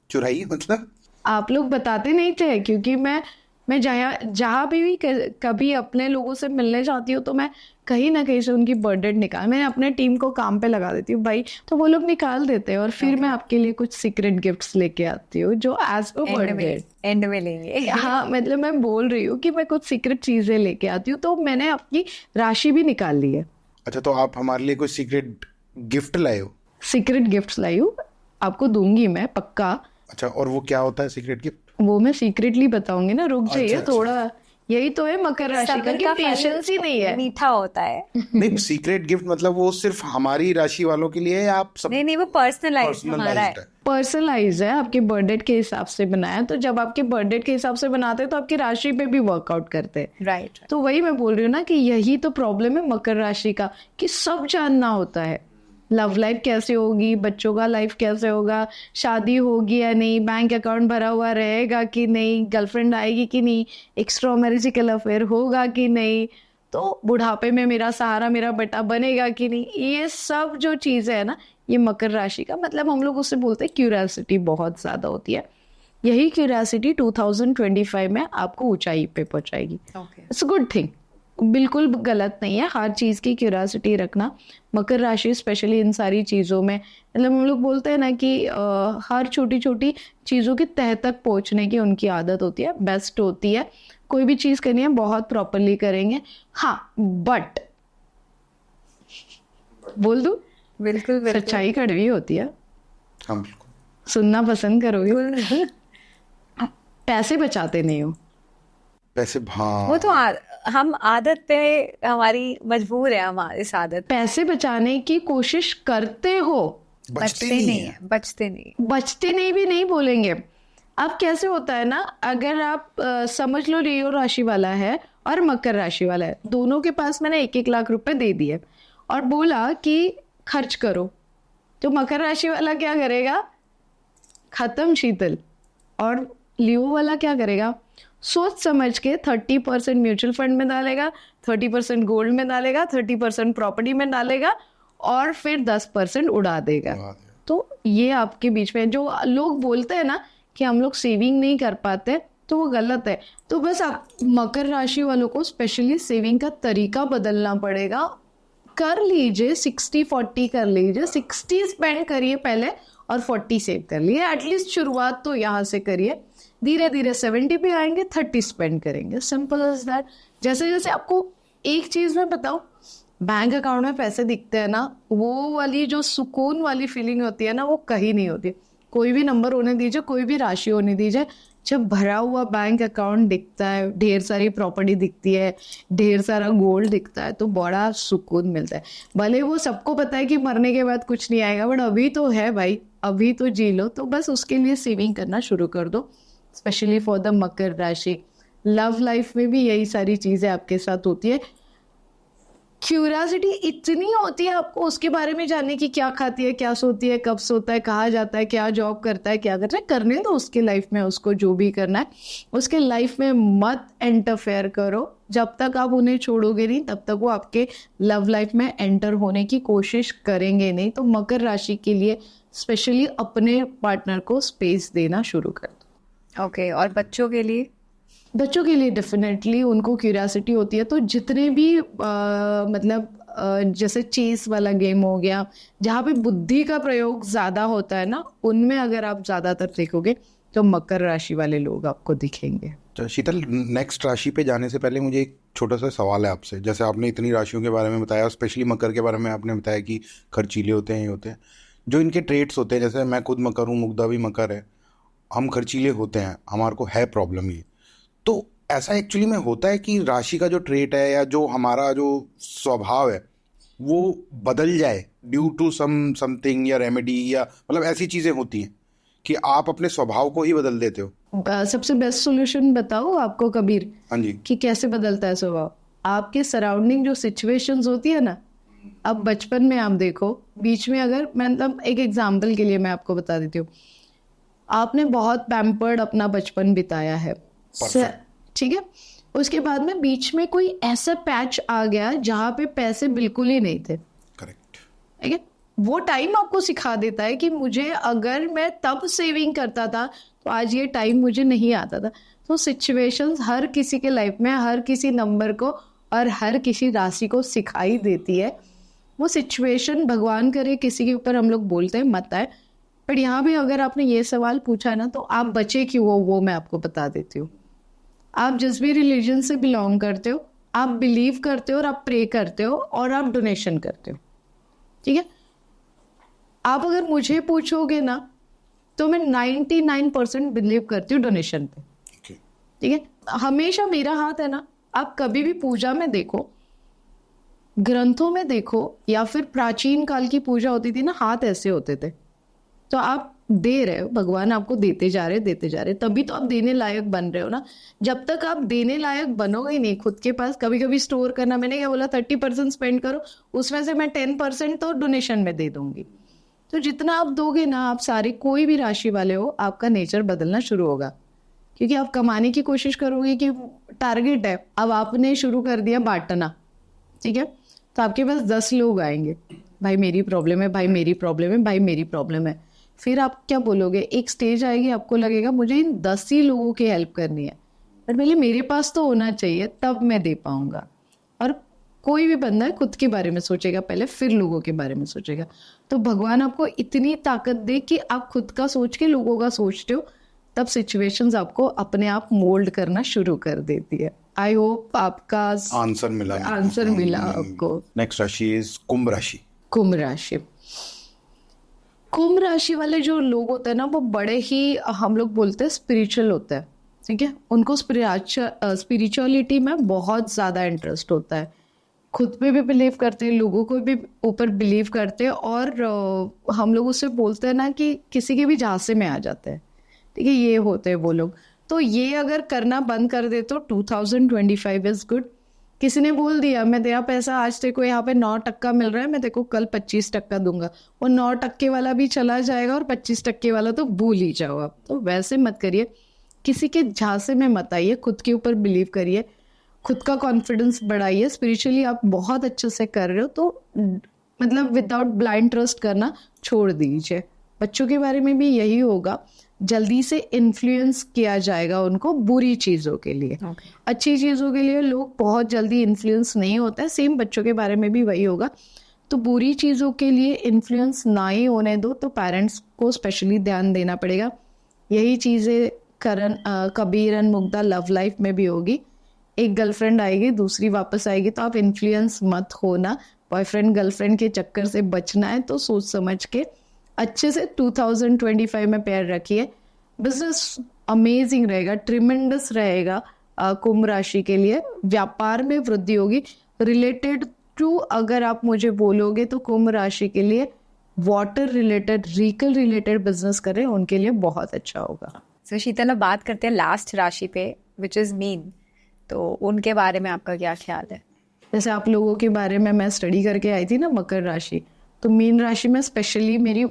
चुराई मतलब? आप लोग बताते नहीं थे, क्योंकि मैं जहाँ भी कभी अपने लोगों से मिलने जाती हूँ तो मैं कहीं ना कहीं से उनकी बर्थडे निकाल, मैं अपने टीम को काम पे लगा देती हूँ भाई, तो वो लोग निकाल देते हैं और फिर मैं आपके लिए कुछ सीक्रेट गिफ्ट्स लेके आती हूँ जो एज पर बर्थडे एंड में लेंगे। हाँ, मतलब मैं बोल रही हूँ कि मैं कुछ सीक्रेट चीजें लेके आती हूँ, तो मैंने अपनी राशि भी निकाल ली है। अच्छा, तो आप हमारे लिए कुछ सीक्रेट गिफ्ट लाए हो? सीक्रेट गिफ्ट्स लाई हूँ, आपको दूंगी मैं पक्का। अच्छा, और वो क्या होता है सीक्रेट गिफ्ट? वो मैं सीक्रेटली बताऊंगी ना, रुक जाइए अच्छा। थोड़ा। यही तो है मकर राशि का कि पेशेंस ही नहीं है। मीठा होता है। नहीं, सीक्रेट गिफ्ट मतलब वो सिर्फ हमारी राशि वालों के लिए है या आप सब? नहीं, वो पर्सनलाइज हमारा है। पर्सनलाइज है, आपके बर्थडे के हिसाब से बनाया, तो जब आपके बर्थडे के हिसाब से बनाते हैं तो आपकी राशि पे भी वर्कआउट करते हैं। राइट। तो वही मैं बोल रही हूँ ना कि यही तो प्रॉब्लम है मकर राशि का, कि सब जानना होता है। लव लाइफ कैसे होगी, बच्चों का लाइफ कैसे होगा, शादी होगी या नहीं, बैंक अकाउंट भरा हुआ रहेगा कि नहीं, गर्लफ्रेंड आएगी कि नहीं, एक्स्ट्रा मैरिजिकल अफेयर होगा कि नहीं, तो बुढ़ापे में मेरा सहारा मेरा बेटा बनेगा कि नहीं, ये सब जो चीज़ें है ना, ये मकर राशि का मतलब हम लोग उससे बोलते हैं क्यूरियोसिटी बहुत ज़्यादा होती है। यही क्यूरियोसिटी 2025 में आपको ऊंचाई पे पहुंचाएगी। इट्स गुड थिंग, बिल्कुल गलत नहीं है हर चीज़ की क्यूरियोसिटी रखना। मकर राशि स्पेशली इन सारी चीज़ों में, मतलब हम लोग बोलते हैं ना कि हर छोटी छोटी चीज़ों की तह तक पहुंचने की उनकी आदत होती है, बेस्ट होती है। कोई भी चीज़ करनी है बहुत प्रॉपरली करेंगे। हाँ, बट बोल दूं, बिल्कुल बिल्कुल सच्चाई कड़वी होती है, हाँ बिल्कुल। सुनना पसंद करोगे। पैसे बचाते नहीं हो। पैसे, हाँ वो तो हम आदत पे हमारी मजबूर है, हम इस आदत पैसे बचाने की कोशिश करते हो, बचते नहीं है। बचते नहीं। बचते नहीं भी नहीं बोलेंगे। अब कैसे होता है ना, अगर आप समझ लो लियो राशि वाला है और मकर राशि वाला है, दोनों के पास मैंने 1-1 लाख रुपए दे दिए और बोला कि खर्च करो, तो मकर राशि वाला क्या करेगा? खत्म शीतल। और लियो वाला क्या करेगा? सोच समझ के 30% म्यूचुअल फंड में डालेगा, 30% गोल्ड में डालेगा, 30% प्रॉपर्टी में डालेगा और फिर 10% उड़ा देगा। तो ये आपके बीच में जो लोग बोलते हैं ना कि हम लोग सेविंग नहीं कर पाते, तो वो गलत है। तो बस आप मकर राशि वालों को स्पेशली सेविंग का तरीका बदलना पड़ेगा। कर लीजिए 60-40 कर लीजिए, 60 स्पेंड करिए पहले और 40 सेव कर लिए। एटलीस्ट शुरुआत तो यहाँ से करिए, धीरे धीरे 70 पे आएंगे, 30 स्पेंड करेंगे। Simple as that. जैसे जैसे आपको एक चीज मैं बताऊं, बैंक अकाउंट में पैसे दिखते हैं ना, वो वाली जो सुकून वाली फीलिंग होती है ना, वो कहीं नहीं होती। कोई भी नंबर होने दीजिए, कोई भी राशि होने दीजिए, जब भरा हुआ बैंक अकाउंट दिखता है, ढेर सारी प्रॉपर्टी दिखती है, ढेर सारा गोल्ड दिखता है, तो बड़ा सुकून मिलता है। भले वो सबको पता है कि मरने के बाद कुछ नहीं आएगा, बट अभी तो है भाई, अभी तो जी लो। तो बस उसके लिए सेविंग करना शुरू कर दो, स्पेशली फॉर द मकर राशि। लव लाइफ में भी यही सारी चीजें आपके साथ होती है। क्यूरियोसिटी इतनी होती है आपको उसके बारे में जानने की, क्या खाती है, क्या सोती है, कब सोता है, कहाँ जाता है, क्या जॉब करता है, क्या करता है। करने दो उसके लाइफ में, उसको जो भी करना है उसके लाइफ में मत इंटरफेयर करो। जब तक आप उन्हें छोड़ोगे नहीं, तब तक वो आपके लव लाइफ में एंटर होने की कोशिश करेंगे नहीं। तो मकर राशि के लिए स्पेशली अपने पार्टनर को स्पेस देना शुरू कर दो। ओके, और बच्चों के लिए? बच्चों के लिए डेफिनेटली उनको क्यूरियोसिटी होती है, तो जितने भी जैसे चेस वाला गेम हो गया, जहाँ पे बुद्धि का प्रयोग ज़्यादा होता है ना, उनमें अगर आप ज़्यादातर देखोगे तो मकर राशि वाले लोग आपको दिखेंगे। तो शीतल, नेक्स्ट राशि पे जाने से पहले मुझे एक छोटा सा सवाल है आपसे। जैसे आपने इतनी राशियों के बारे में बताया, स्पेशली मकर के बारे में आपने बताया कि खर्चीले होते हैं, ये होते हैं, जो इनके ट्रेट्स होते हैं। जैसे मैं खुद मकर हूँ, मुग्धा भी मकर है, हम खर्चीले होते हैं, हमारे को है प्रॉब्लम ये। तो ऐसा एक्चुअली में होता है कि राशि का जो ट्रेट है या जो हमारा जो स्वभाव है वो बदल जाए ड्यू टू समथिंग या रेमेडी, या मतलब ऐसी चीज़ें होती हैं कि आप अपने स्वभाव को ही बदल देते हो? सबसे बेस्ट सॉल्यूशन बताओ आपको कबीर। हाँ जी। कि कैसे बदलता है स्वभाव? आपके सराउंडिंग जो सिचुएशंस होती है ना, अब बचपन में आप देखो, बीच में अगर मतलब एक एग्जांपल के लिए मैं आपको बता देती हूँ, आपने बहुत पैम्पर्ड अपना बचपन बिताया है, ठीक है, उसके बाद में बीच में कोई ऐसा पैच आ गया जहाँ पे पैसे बिल्कुल ही नहीं थे, करेक्ट, ठीक है, वो टाइम आपको सिखा देता है कि मुझे अगर मैं तब सेविंग करता था तो आज ये टाइम मुझे नहीं आता था। तो सिचुएशंस हर किसी के लाइफ में, हर किसी नंबर को और हर किसी राशि को सिखाई देती है। वो सिचुएशन भगवान करे किसी के ऊपर हम लोग बोलते हैं मत आए, पर यहाँ भी अगर आपने ये सवाल पूछा ना, तो आप बचे क्यों हो वो मैं आपको बता देती हूँ। आप जिस भी रिलीजन से बिलोंग करते हो, आप बिलीव करते हो और आप प्रे करते हो और आप डोनेशन करते हो, ठीक है। आप अगर मुझे पूछोगे ना तो मैं 99% बिलीव करती हूँ डोनेशन पे, ठीक है। हमेशा मेरा हाथ है ना, आप कभी भी पूजा में देखो, ग्रंथों में देखो, या फिर प्राचीन काल की पूजा होती थी ना, हाथ ऐसे होते थे। तो आप दे रहे हो, भगवान आपको देते जा रहे, तभी तो आप देने लायक बन रहे हो ना। जब तक आप देने लायक बनोगे ही नहीं खुद के पास, कभी कभी स्टोर करना, मैंने क्या बोला 30% स्पेंड करो, उसमें से मैं 10% तो डोनेशन में दे दूंगी। तो जितना आप दोगे ना, आप सारे कोई भी राशि वाले हो, आपका नेचर बदलना शुरू होगा, क्योंकि आप कमाने की कोशिश करोगे कि टारगेट है। अब आपने शुरू कर दिया बांटना, ठीक है, तो आपके पास 10 लोग आएंगे, भाई मेरी प्रॉब्लम है, भाई मेरी प्रॉब्लम है, भाई मेरी प्रॉब्लम है। फिर आप क्या बोलोगे, एक स्टेज आएगी आपको लगेगा मुझे इन 10 ही लोगों की हेल्प करनी है, पर पहले मेरे पास तो होना चाहिए, तब मैं दे पाऊंगा। और कोई भी बंदा खुद के बारे में सोचेगा पहले, फिर लोगों के बारे में सोचेगा। तो भगवान आपको इतनी ताकत दे कि आप खुद का सोच के लोगों का सोचते हो, तब सिचुएशंस आपको अपने आप मोल्ड करना शुरू कर देती है। आई होप आपका आंसर मिला आपको। नेक्स्ट राशि इज कुंभ राशि। कुंभ राशि, कुंभ राशि वाले जो लोग होते हैं ना, वो बड़े ही हम लोग बोलते हैं स्पिरिचुअल होते हैं, ठीक है। उनको स्पिरिचुअलिटी में बहुत ज़्यादा इंटरेस्ट होता है, खुद पे भी बिलीव करते हैं, लोगों को भी ऊपर बिलीव करते हैं, और हम लोग उससे बोलते हैं ना कि किसी के भी झांसे में आ जाते हैं, ठीक है। ये होते हैं वो लोग। तो ये अगर करना बंद कर दे तो 2025 इज गुड। किसी ने बोल दिया मैं तेरा पैसा आज तेरे को यहाँ पे 9% मिल रहा है, मैं तेरे को कल 25% दूंगा, वो 9% वाला भी चला जाएगा और 25% वाला तो भूल ही जाओ आप। तो वैसे मत करिए, किसी के झांसे में मत आइए, खुद के ऊपर बिलीव करिए, खुद का कॉन्फिडेंस बढ़ाइए। स्पिरिचुअली आप बहुत अच्छे से कर रहे हो, तो मतलब विदाउट ब्लाइंड ट्रस्ट करना छोड़ दीजिए। बच्चों के बारे में भी यही होगा, जल्दी से इन्फ्लुएंस किया जाएगा उनको बुरी चीज़ों के लिए। अच्छी चीज़ों के लिए लोग बहुत जल्दी इन्फ्लुएंस नहीं होता है, सेम बच्चों के बारे में भी वही होगा। तो बुरी चीज़ों के लिए इन्फ्लुएंस ना ही होने दो, तो पेरेंट्स को स्पेशली ध्यान देना पड़ेगा। यही चीज़ें Kabir and Mugdha love life में भी होगी। एक गर्लफ्रेंड आएगी, दूसरी वापस आएगी, तो आप इन्फ्लुएंस मत होना। बॉयफ्रेंड गर्लफ्रेंड के चक्कर से बचना है तो सोच समझ के अच्छे से 2025 में पैर रखिए। बिजनेस अमेजिंग रहेगा, ट्रिमेंडस रहेगा कुंभ राशि के लिए। व्यापार में वृद्धि होगी। रिलेटेड टू अगर आप मुझे बोलोगे तो कुंभ राशि के लिए water related, vehicle related business करें, उनके लिए बहुत अच्छा होगा। सो शीतल, अब बात करते हैं लास्ट राशि पे, विच इज़ मीन। तो उनके बारे में आपका क्या ख्याल है? जैसे आप लोगों के बारे में मैं स्टडी करके आई थी ना, मकर राशि, तो मीन राशि में स्पेशली मेरी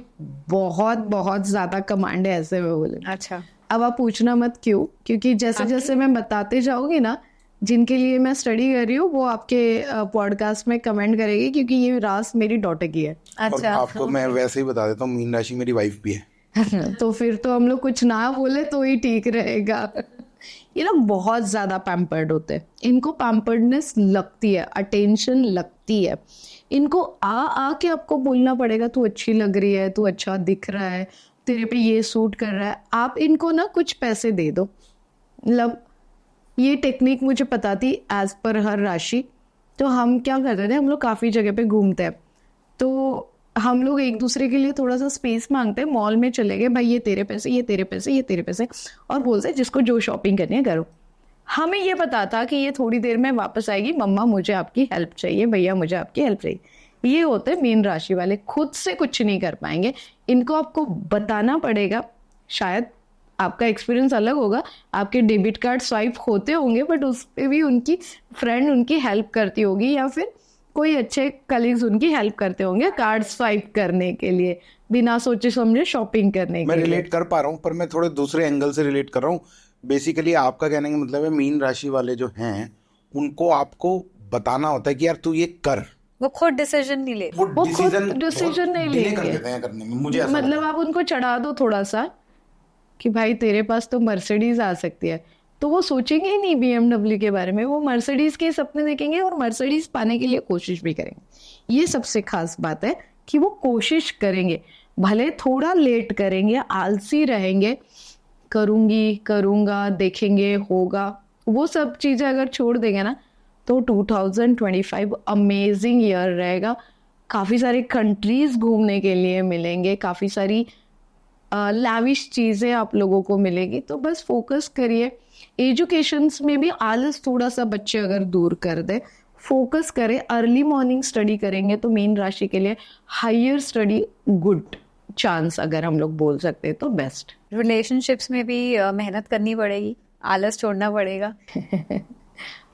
बहुत बहुत ज़्यादा कमांड है, ऐसे में बोले। अच्छा, अब आप पूछना मत क्यों, क्योंकि जैसे जैसे मैं बताते जाऊंगी ना, जिनके लिए मैं स्टडी कर रही हूँ वो आपके पॉडकास्ट में कमेंट करेगी, क्योंकि ये रास मेरी डॉटर की है। और आपको मैं वैसे ही बता देता हूँ, मीन राशि मेरी वाइफ भी है। तो फिर तो हम लोग कुछ ना बोले तो ही ठीक रहेगा। ये ना बहुत ज्यादा पैम्पर्ड होते हैं, इनको पैम्पर्डनेस लगती है, अटेंशन लगती है। इनको आ के आपको बोलना पड़ेगा, तू अच्छी लग रही है, तू अच्छा दिख रहा है, तेरे पे ये सूट कर रहा है। आप इनको ना कुछ पैसे दे दो। मतलब ये टेक्निक मुझे पता थी एज पर हर राशि। तो हम क्या करते थे, हम लोग काफ़ी जगह पे घूमते हैं, तो हम लोग एक दूसरे के लिए थोड़ा सा स्पेस मांगते हैं। मॉल में चले गए, भाई ये तेरे पैसे, ये तेरे पैसे, ये तेरे पैसे, और बोलते हैं जिसको जो शॉपिंग करनी है करो। हमें ये पता था कि ये थोड़ी देर में वापस आएगी, मम्मा मुझे आपकी हेल्प चाहिए, भैया मुझे आपकी हेल्प चाहिए। ये होते हैं मीन राशि वाले, खुद से कुछ नहीं कर पाएंगे, इनको आपको बताना पड़ेगा। शायद आपका एक्सपीरियंस अलग होगा, आपके डेबिट कार्ड स्वाइप होते होंगे, बट उस पर भी उनकी फ्रेंड उनकी हेल्प करती होगी, या फिर कोई अच्छे कलीग्स उनकी हेल्प करते होंगे कार्ड स्वाइप करने के लिए, बिना सोचे समझे शॉपिंग करने के लिए। मैं रिलेट कर पा रहा हूँ, पर मैं थोड़े दूसरे एंगल से रिलेट कर रहा हूँ। बेसिकली आपका कहने का मतलब है मीन राशि वाले जो हैं उनको आपको बताना होता है कि यार तू ये कर। वो खुद डिसीजन नहीं ले, वो खुद डिसीजन नहीं लेंगे करने में। मुझे मतलब आप उनको चढ़ा दो थोड़ा सा कि भाई तेरे पास तो मर्सिडीज आ सकती है, तो वो सोचेंगे ही नहीं BMW के बारे में, वो मर्सिडीज के सपने देखेंगे और मर्सिडीज पाने के लिए कोशिश भी करेंगे। ये सबसे खास बात है कि वो कोशिश करेंगे, भले थोड़ा लेट करेंगे, आलसी रहेंगे, करूंगी करूंगा देखेंगे होगा, वो सब चीज़ें अगर छोड़ देंगे ना, तो 2025 अमेजिंग ईयर रहेगा। काफ़ी सारी कंट्रीज घूमने के लिए मिलेंगे, काफ़ी सारी लैविश चीज़ें आप लोगों को मिलेगी। तो बस फोकस करिए। एजुकेशंस में भी आलस थोड़ा सा बच्चे अगर दूर कर दे, फोकस करें, अर्ली मॉर्निंग स्टडी करेंगे तो मीन राशि के लिए हायर स्टडी गुड चांस, अगर हम लोग बोल सकते हैं तो बेस्ट। रिलेशनशिप्स में भी मेहनत करनी पड़ेगी, आलस छोड़ना पड़ेगा।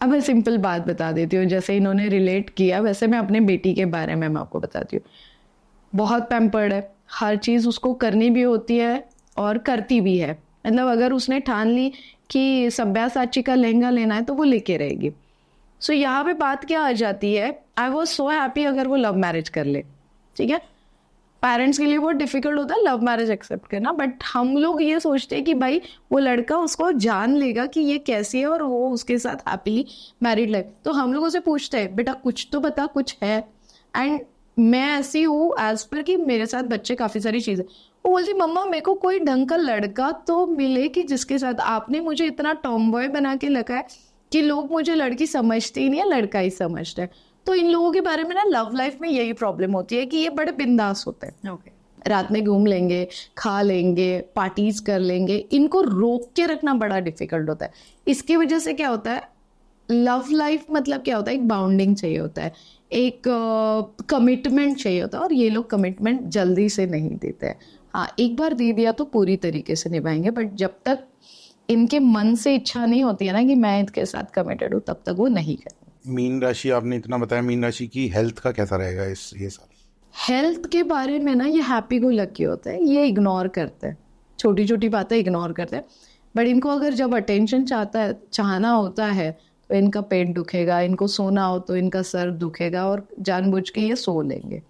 अब मैं सिंपल बात बता देती हूँ, जैसे इन्होंने रिलेट किया वैसे मैं अपने बेटी के बारे में मैं आपको बताती हूँ। बहुत पैम्पर्ड है, हर चीज़ उसको करनी भी होती है और करती भी है। मतलब अगर उसने ठान ली कि सब्यासाची का लहंगा लेना है तो वो लेके रहेगी। सो यहाँ पे बात क्या आ जाती है, आई वॉज सो हैप्पी अगर वो लव मैरिज कर ले, ठीक है। पेरेंट्स के लिए बहुत डिफिकल्ट होता है लव मैरिज एक्सेप्ट करना, बट हम लोग ये सोचते हैं कि भाई वो लड़का उसको जान लेगा कि ये कैसी है और वो उसके साथ हैप्पीली मैरिड लाइफ। तो हम लोग उसे पूछते हैं बेटा कुछ तो बता, कुछ है। एंड मैं ऐसी हूँ एज पर कि मेरे साथ बच्चे काफ़ी सारी चीज़ें, वो बोलती मम्मा मेरे को कोई ढंग का लड़का तो मिले कि जिसके साथ, आपने मुझे इतना टॉम बॉय बना के रखा है कि लोग मुझे लड़की समझते ही नहीं है, लड़का ही समझते हैं। तो इन लोगों के बारे में ना लव लाइफ में यही प्रॉब्लम होती है कि ये बड़े बिंदास होते हैं। ओके, रात में घूम लेंगे, खा लेंगे, पार्टीज कर लेंगे, इनको रोक के रखना बड़ा डिफिकल्ट होता है। इसकी वजह से क्या होता है, लव लाइफ मतलब क्या होता है, एक बाउंडिंग चाहिए होता है, एक कमिटमेंट चाहिए होता है, और ये लोग कमिटमेंट जल्दी से नहीं देते हैं। हाँ, एक बार दे दिया तो पूरी तरीके से निभाएंगे, बट जब तक इनके मन से इच्छा नहीं होती है ना कि मैं इसके साथ कमिटेड हूँ, तब तक वो नहीं करेंगे। मीन राशि, आपने इतना बताया, मीन राशि की हेल्थ का कैसा रहेगा ये साल? हेल्थ के बारे में ना, ये हैप्पी गो लकी होता है, ये इग्नोर करते हैं, छोटी छोटी बातें इग्नोर करते हैं, बट इनको अगर जब अटेंशन चाहना होता है तो इनका पेट दुखेगा, इनको सोना हो तो इनका सर दुखेगा, और जानबूझ के ये सो लेंगे।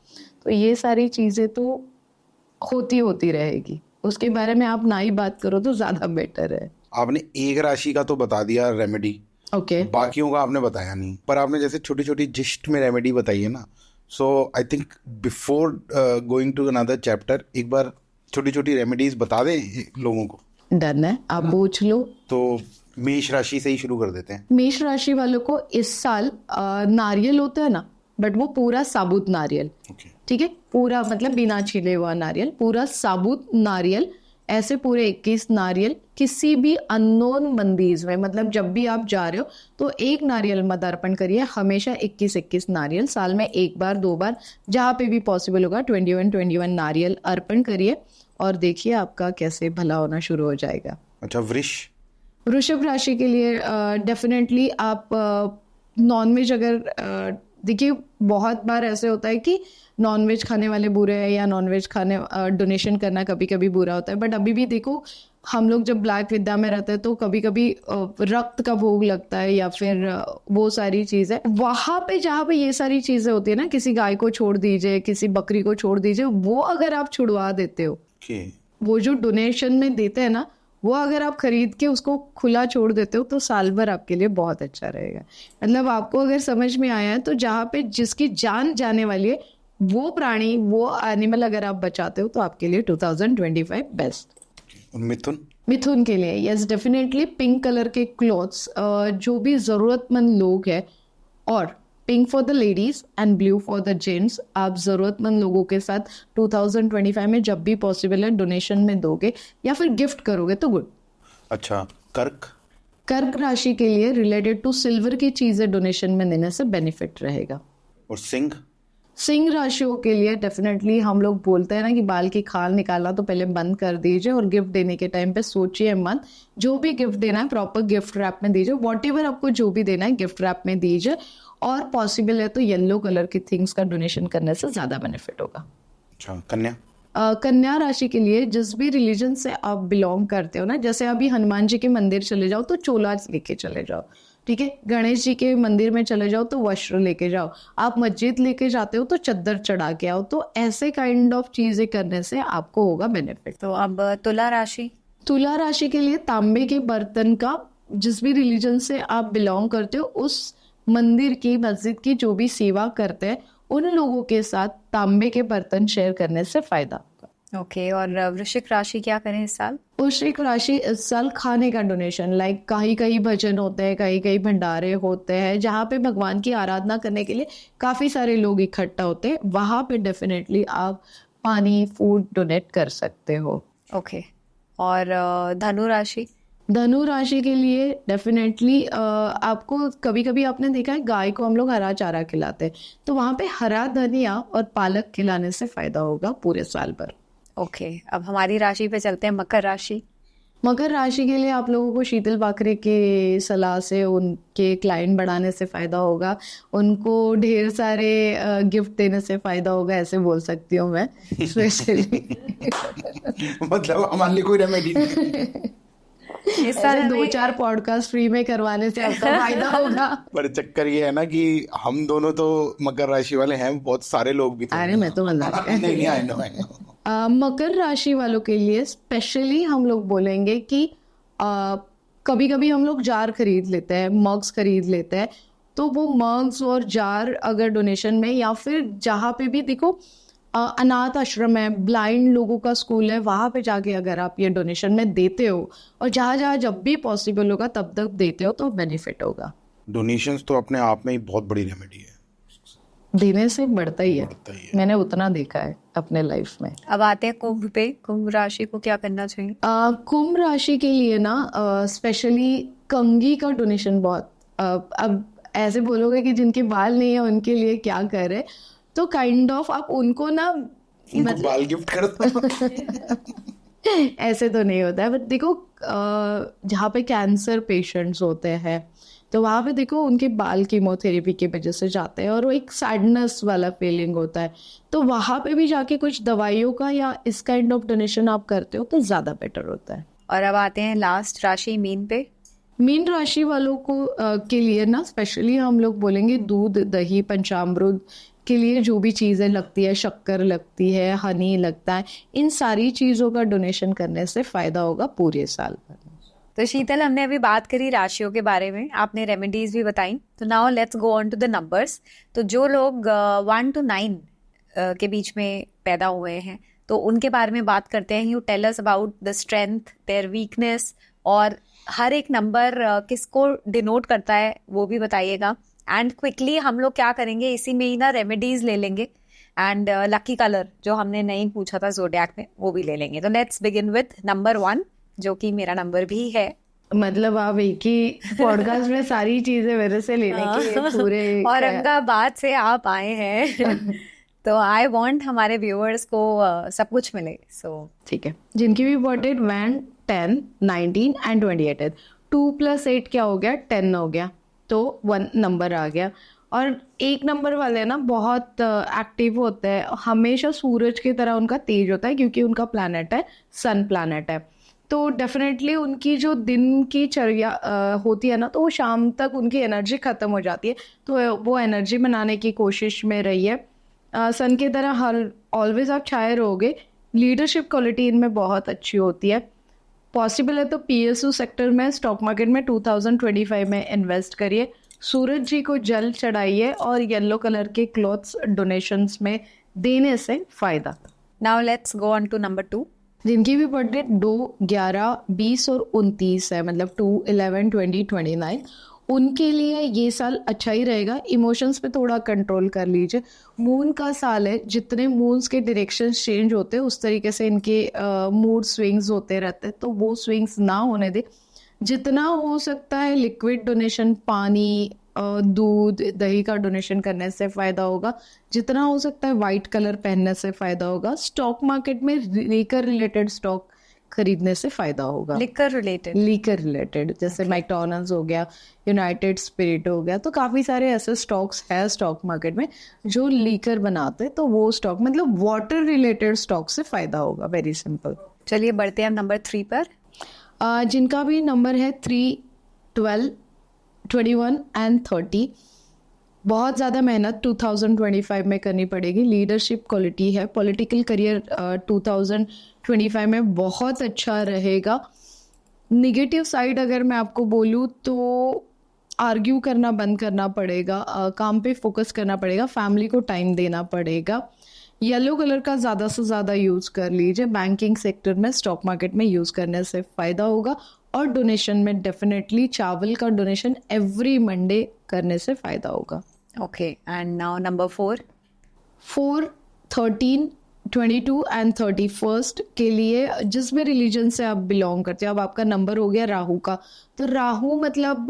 तो ये सारी चीज़ें तो होती रहेगी, उसके बारे में आप ना ही बात करो तो ज़्यादा बेटर है। आपने एक राशि का तो बता दिया रेमेडी, ओके बाकियों का आपने बताया नहीं, पर आपने जैसे छोटी छोटी जिस्ट में रेमेडी बताई है ना, so I think before going to another chapter एक बार छोटी छोटी रेमेडीज बता दें लोगों को। डन है, आप पूछ लो। तो मेष राशि से ही शुरू कर देते हैं। मेष राशि वालों को इस साल नारियल होता है ना, बट वो पूरा साबुत नारियल, ओके, ठीक है, पूरा मतलब बिना छिले हुआ नारियल, पूरा साबुत नारियल, ऐसे पूरे 21 नारियल किसी भी अननोन मंदिर में, मतलब जब भी आप जा रहे हो तो एक नारियल मत अर्पण करिए, हमेशा 21 नारियल, साल में एक बार 2 बार जहाँ पे भी पॉसिबल होगा 21 नारियल अर्पण करिए, और देखिए आपका कैसे भला होना शुरू हो जाएगा। अच्छा, वृषभ राशि के लिए डेफिनेटली आप नॉनवेज, अगर देखिए बहुत बार ऐसे होता है कि नॉनवेज खाने वाले बुरे हैं, या नॉनवेज खाने डोनेशन करना कभी कभी बुरा होता है, बट अभी भी देखो हम लोग जब ब्लैक विद्या में रहते हैं तो कभी कभी रक्त का भोग लगता है, या फिर वो सारी चीज़ें वहाँ पे जहाँ पे ये सारी चीज़ें होती है ना, किसी गाय को छोड़ दीजिए, किसी बकरी को छोड़ दीजिए, वो अगर आप छुड़वा देते हो, वो जो डोनेशन में देते हैं ना, वो अगर आप खरीद के उसको खुला छोड़ देते हो तो साल भर आपके लिए बहुत अच्छा रहेगा। मतलब आपको अगर समझ में आया है तो जहाँ पे जिसकी जान जाने वाली है वो प्राणी, वो एनिमल अगर आप बचाते हो तो आपके लिए 2025 बेस्ट। मिथुन के लिए यस डेफिनेटली पिंक कलर के क्लॉथ्स, जो भी ज़रूरतमंद लोग हैं, और pink for the ladies and blue for the gents, आप ज़रूरतमंद लोगों के साथ 2025 में जब भी पॉसिबल है डोनेशन में दोगे या फिर गिफ्ट करोगे तो गुड। अच्छा, कर्क राशि के लिए रिलेटेड टू सिल्वर की चीज़ें डोनेशन में देने से बेनिफिट रहेगा। और सिंह राशियों के लिए डेफिनेटली हम लोग बोलते हैं ना कि बाल की खाल निकालना तो पहले बंद कर दीजिए, और गिफ्ट देने के टाइम पे सोचिए मत, जो भी गिफ्ट देना है प्रॉपर गिफ्ट रैप में दीजिए, वॉटेवर आपको जो भी देना है गिफ्ट रैप में दीजिए, और पॉसिबल है तो येलो कलर की थिंग्स का डोनेशन करने से ज़्यादा बेनिफिट होगा। अच्छा, कन्या राशि के लिए जिस भी रिलीजन से आप बिलोंग करते हो ना, जैसे अभी हनुमान जी के मंदिर चले जाओ तो चोला लेके चले जाओ, ठीक है, गणेश जी के मंदिर में चले जाओ तो वस्त्र लेके जाओ, आप मस्जिद लेके जाते हो तो चद्दर चढ़ा के आओ, तो ऐसे काइंड ऑफ चीजें करने से आपको होगा बेनिफिट। तो अब तुला राशि के लिए तांबे के बर्तन का, जिस भी रिलीजन से आप बिलोंग करते हो उस मंदिर की, मस्जिद की जो भी सेवा करते हैं उन लोगों के साथ तांबे के बर्तन शेयर करने से फायदा होगा। ओके, और वृश्चिक राशि क्या करें इस साल? वृश्चिक राशि इस साल खाने का डोनेशन, लाइक कहीं भजन होते हैं, कहीं भंडारे होते हैं, जहाँ पे भगवान की आराधना करने के लिए काफ़ी सारे लोग इकट्ठा होते हैं, वहाँ पे डेफिनेटली आप पानी, फूड डोनेट कर सकते हो। ओके, और धनु राशि के लिए डेफिनेटली आपको कभी कभी आपने देखा है गाय को हम लोग हरा चारा खिलाते हैं, तो वहाँ पे हरा धनिया और पालक खिलाने से फायदा होगा पूरे साल भर। ओके, अब हमारी राशि पे चलते हैं, मकर राशि के लिए आप लोगों को शीतल बाकरे के सलाह से उनके क्लाइंट बढ़ाने से फ़ायदा होगा, उनको ढेर सारे गिफ्ट देने से फ़ायदा होगा, ऐसे बोल सकती हूँ मैं स्पेशली। मतलब हमारे लिए कोई रेमेडी इस साल 2-4 पॉडकास्ट फ्री में करवाने से आपका फायदा होगा। पर चक्कर ये है ना कि हम दोनों तो मकर राशि वाले हैं, बहुत सारे लोग भी। अरे मैं तो मजाक नहीं, आई नो। मकर राशि वालों के लिए स्पेशली हम लोग बोलेंगे कि कभी कभी हम लोग जार खरीद लेते हैं, मग्स खरीद लेते हैं, तो वो मग्स और जार अगर डोनेशन में, या फिर जहाँ पे भी देखो अनाथ आश्रम है, ब्लाइंड लोगों का स्कूल है, वहाँ पे जाके अगर आप ये डोनेशन में देते हो, और जहाँ जब भी पॉसिबल होगा तब तक देते हो तो बेनिफिट होगा। डोनेशंस तो अपने आप में ही बहुत बड़ी रेमेडी है। देने से बढ़ता ही है, बढ़ता ही है। मैंने उतना देखा है अपने लाइफ में। अब आते हैं कुंभ पे। कुंभ राशि को क्या करना चाहिए? कुंभ राशि के लिए ना स्पेशली कंघी का डोनेशन बहुत अब ऐसे बोलोगे कि जिनके बाल नहीं है उनके लिए क्या करे, तो काइंड ऑफ आप उनको ना उनको बाल गिफ्ट कर दो। ऐसे तो नहीं होता है, बट देखो जहाँ पे कैंसर पेशेंट्स होते हैं तो वहाँ पे देखो उनके बाल कीमोथेरेपी की वजह से जाते हैं और वो एक सैडनेस वाला फीलिंग होता है, तो वहाँ पे भी जाके कुछ दवाइयों का या इस काइंड ऑफ डोनेशन आप करते हो तो ज़्यादा बेटर होता है। और अब आते हैं लास्ट राशि मीन पे। मीन राशि वालों को के लिए ना स्पेशली हम लोग बोलेंगे दूध, दही, पंचामृत के लिए जो भी चीज़ें लगती है, शक्कर लगती है, हनी लगता है, इन सारी चीज़ों का डोनेशन करने से फ़ायदा होगा पूरे साल भर। तो शीतल, हमने अभी बात करी राशियों के बारे में, आपने रेमेडीज भी बताई, तो now let's go on to the numbers. तो जो लोग 1 to 9 के बीच में पैदा हुए हैं तो उनके बारे में बात करते हैं। You tell us about the strength, their weakness, और हर एक नंबर किसको डिनोट करता है वो भी बताइएगा। एंड क्विकली हम लोग क्या करेंगे, इसी में ही ना रेमेडीज ले लेंगे, एंड लकी कलर जो हमने नहीं पूछा था ज़ोडिएक में वो भी ले लेंगे। तो लेट्स बिगिन विद नंबर 1, जो कि मेरा नंबर भी है। मतलब आप एक ही पॉडकास्ट में सारी चीजें मेरे से लेने के पूरे औरंगाबाद से आप आए हैं तो आई वांट हमारे व्यूअर्स को सब कुछ मिले। सो ठीक है, जिनकी भी बर्थडे 1, 10, 19 एंड 28 है, 2 + 8 क्या हो गया, 10 हो गया, तो 1 नंबर आ गया। और एक नंबर वाले ना बहुत एक्टिव होते हैं, हमेशा सूरज की तरह उनका तेज होता है क्योंकि उनका प्लैनेट है सन प्लैनेट है, तो डेफिनेटली उनकी जो दिन की चर्या होती है ना, तो वो शाम तक उनकी एनर्जी ख़त्म हो जाती है, तो वो एनर्जी बनाने की कोशिश में रहिए। सन की तरह हर ऑलवेज आप छाए रहोगे। लीडरशिप क्वालिटी इनमें बहुत अच्छी होती है। पॉसिबल है तो PSU सेक्टर में, स्टॉक मार्केट में 2025 में इन्वेस्ट करिए। सूरज जी को जल चढ़ाइए और येलो कलर के क्लॉथ्स डोनेशंस में देने से फ़ायदा। Now let's go on to number 2। जिनकी भी बर्थडे 2, 11, 20 और 29 है, मतलब 2, 11, 20, 29, उनके लिए ये साल अच्छा ही रहेगा। इमोशंस पे थोड़ा कंट्रोल कर लीजिए। मून का साल है, जितने मून्स के डायरेक्शन चेंज होते हैं उस तरीके से इनके मूड स्विंग्स होते रहते हैं, तो वो स्विंग्स ना होने दे। जितना हो सकता है लिक्विड डोनेशन, पानी, दूध, दही का डोनेशन करने से फ़ायदा होगा। जितना हो सकता है वाइट कलर पहनने से फ़ायदा होगा। स्टॉक मार्केट में लीकर रिलेटेड स्टॉक खरीदने से फ़ायदा होगा। लीकर रिलेटेड जैसे मैकडॉनल्ड्स हो गया, यूनाइटेड स्पिरिट हो गया, तो काफ़ी सारे ऐसे स्टॉक्स हैं स्टॉक मार्केट में जो लीकर बनाते हैं, तो वो स्टॉक, मतलब वाटर रिलेटेड स्टॉक से फ़ायदा होगा। Very simple. चलिए बढ़ते हैं हम नंबर 3 पर। जिनका भी नंबर है 3, 12, 21 एंड 30, बहुत ज़्यादा मेहनत 2025 में करनी पड़ेगी। लीडरशिप क्वालिटी है। पॉलिटिकल करियर 2025 में बहुत अच्छा रहेगा। निगेटिव साइड अगर मैं आपको बोलूँ तो आर्ग्यू करना बंद करना पड़ेगा, काम पे फोकस करना पड़ेगा, फैमिली को टाइम देना पड़ेगा। येलो कलर का ज़्यादा से ज़्यादा यूज़ कर लीजिए। बैंकिंग सेक्टर में, स्टॉक मार्केट में यूज़ करने से फ़ायदा होगा। और डोनेशन में डेफिनेटली चावल का डोनेशन एवरी मंडे करने से फ़ायदा होगा। Okay, and now number 4। 4, 13, 22 and 31 के लिए जिस भी रिलीजन से आप बिलोंग करते हो, अब आपका नंबर हो गया राहु का, तो राहु मतलब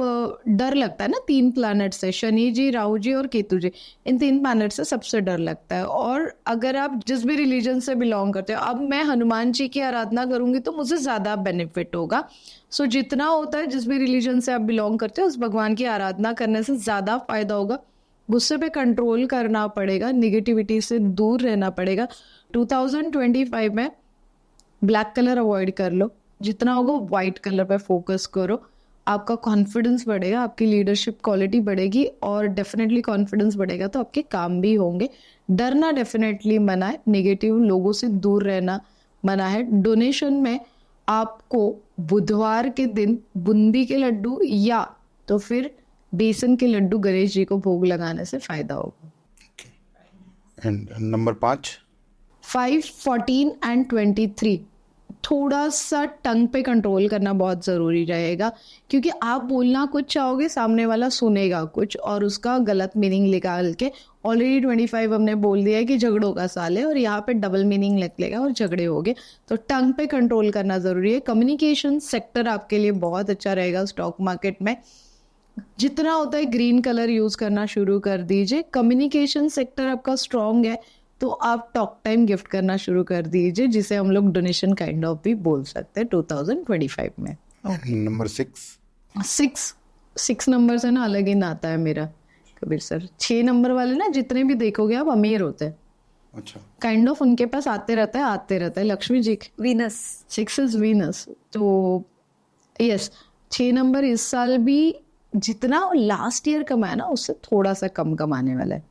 डर लगता है ना 3 प्लैनेट से, शनि जी, राहु जी और केतु जी, इन 3 प्लैनेट से सबसे डर लगता है। और अगर आप जिस भी रिलीजन से बिलोंग करते हो, अब मैं हनुमान जी की आराधना करूंगी तो मुझे ज़्यादा बेनिफिट होगा। सो जितना होता है जिस भी रिलीजन से आप बिलोंग करते हो उस भगवान की आराधना करने से ज़्यादा फायदा होगा। गुस्से पे कंट्रोल करना पड़ेगा, निगेटिविटी से दूर रहना पड़ेगा। 2025 में ब्लैक कलर अवॉइड कर लो, जितना होगा वाइट कलर पे फोकस करो। आपका कॉन्फिडेंस बढ़ेगा, आपकी लीडरशिप क्वालिटी बढ़ेगी और डेफिनेटली कॉन्फिडेंस बढ़ेगा तो आपके काम भी होंगे। डरना डेफिनेटली मना है, नेगेटिव लोगों से दूर रहना मना है। डोनेशन में आपको बुधवार के दिन बूंदी के लड्डू या तो फिर बेसन के लड्डू गणेश जी को भोग लगाने से फायदा होगा। एंड नंबर 5, 5, 14 एंड 23, थोड़ा सा टंग पे कंट्रोल करना बहुत ज़रूरी रहेगा, क्योंकि आप बोलना कुछ चाहोगे, सामने वाला सुनेगा कुछ और उसका गलत मीनिंग निकाल के, ऑलरेडी 25 हमने बोल दिया है कि झगड़ों का साल है और यहाँ पे डबल मीनिंग निकलेगा और झगड़े होंगे, तो टंग पे कंट्रोल करना ज़रूरी है। कम्युनिकेशन सेक्टर आपके लिए बहुत अच्छा रहेगा स्टॉक मार्केट में, जितना होता है ग्रीन कलर यूज़ करना शुरू कर दीजिए। कम्युनिकेशन सेक्टर आपका स्ट्रॉन्ग है तो आप टॉक टाइम गिफ्ट करना शुरू कर दीजिए, जिसे हम लोग डोनेशन काइंड ऑफ भी बोल सकते हैं 2025 में। नंबर 6 नंबर से ना अलग ही नाता है मेरा कबीर सर। 6 नंबर वाले ना जितने भी देखोगे आप अमीर होते हैं, अच्छा, काइंड ऑफ उनके पास आते रहता है लक्ष्मी जी के। वीनस, 6 इज वीनस, तो यस 6 नंबर इस साल भी जितना लास्ट ईयर कमाया ना उससे थोड़ा सा कम कमाने वाला है।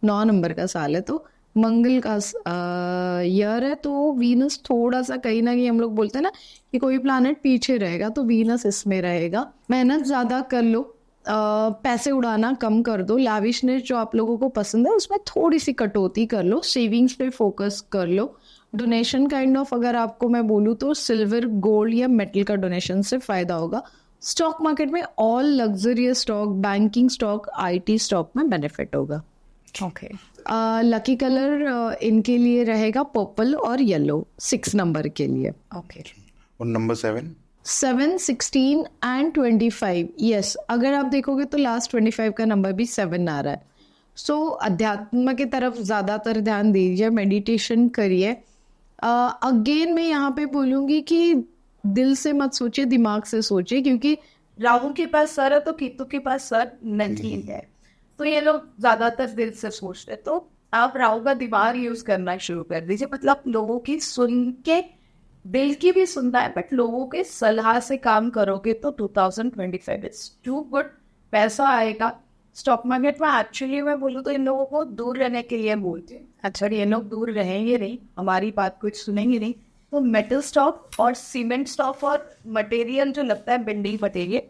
9 नंबर का साल है तो मंगल का ईयर है, तो वीनस थोड़ा सा कहीं ना कहीं हम लोग बोलते हैं ना कि कोई प्लैनेट पीछे रहेगा, तो वीनस इसमें रहेगा। मेहनत ज़्यादा कर लो, पैसे उड़ाना कम कर दो, लैविशनेस जो आप लोगों को पसंद है उसमें थोड़ी सी कटौती कर लो, सेविंग्स पे फोकस कर लो। डोनेशन काइंड ऑफ अगर आपको मैं बोलूँ तो सिल्वर, गोल्ड या मेटल का डोनेशन से फ़ायदा होगा। स्टॉक मार्केट में all luxurious stock, banking stock, IT stock में बेनिफिट होगा। ओके, लकी कलर इनके लिए रहेगा पर्पल और येलो 6 नंबर के लिए। ओके, और नंबर 7 16 एंड 25, यस अगर आप देखोगे तो लास्ट 25 का नंबर भी 7 आ रहा है। सो अध्यात्म की तरफ ज़्यादातर ध्यान दीजिए, मेडिटेशन करिए। अगेन मैं यहाँ पे बोलूँगी कि दिल से मत सोचिए, दिमाग से सोचिए, क्योंकि राहु के पास सर है तो केतु के पास सर नहीं है, तो ये लोग ज्यादातर दिल से सोचते हैं। तो आप राहु का दिमाग यूज करना शुरू कर दीजिए, मतलब लोगों की सुन के, दिल की भी सुनना है बट लोगों के सलाह से काम करोगे तो 2025 इज टू गुड, पैसा आएगा। स्टॉक मार्केट में एक्चुअली मैं बोलूँ तो इन लोगों को दूर रहने के लिए बोलते हैं, अच्छा ये लोग दूर रहेंगे नहीं, हमारी बात कुछ सुनेंगे नहीं, तो मेटल स्टॉक और सीमेंट स्टॉक और मटेरियल जो लगता है बिल्डिंग मटेरियल,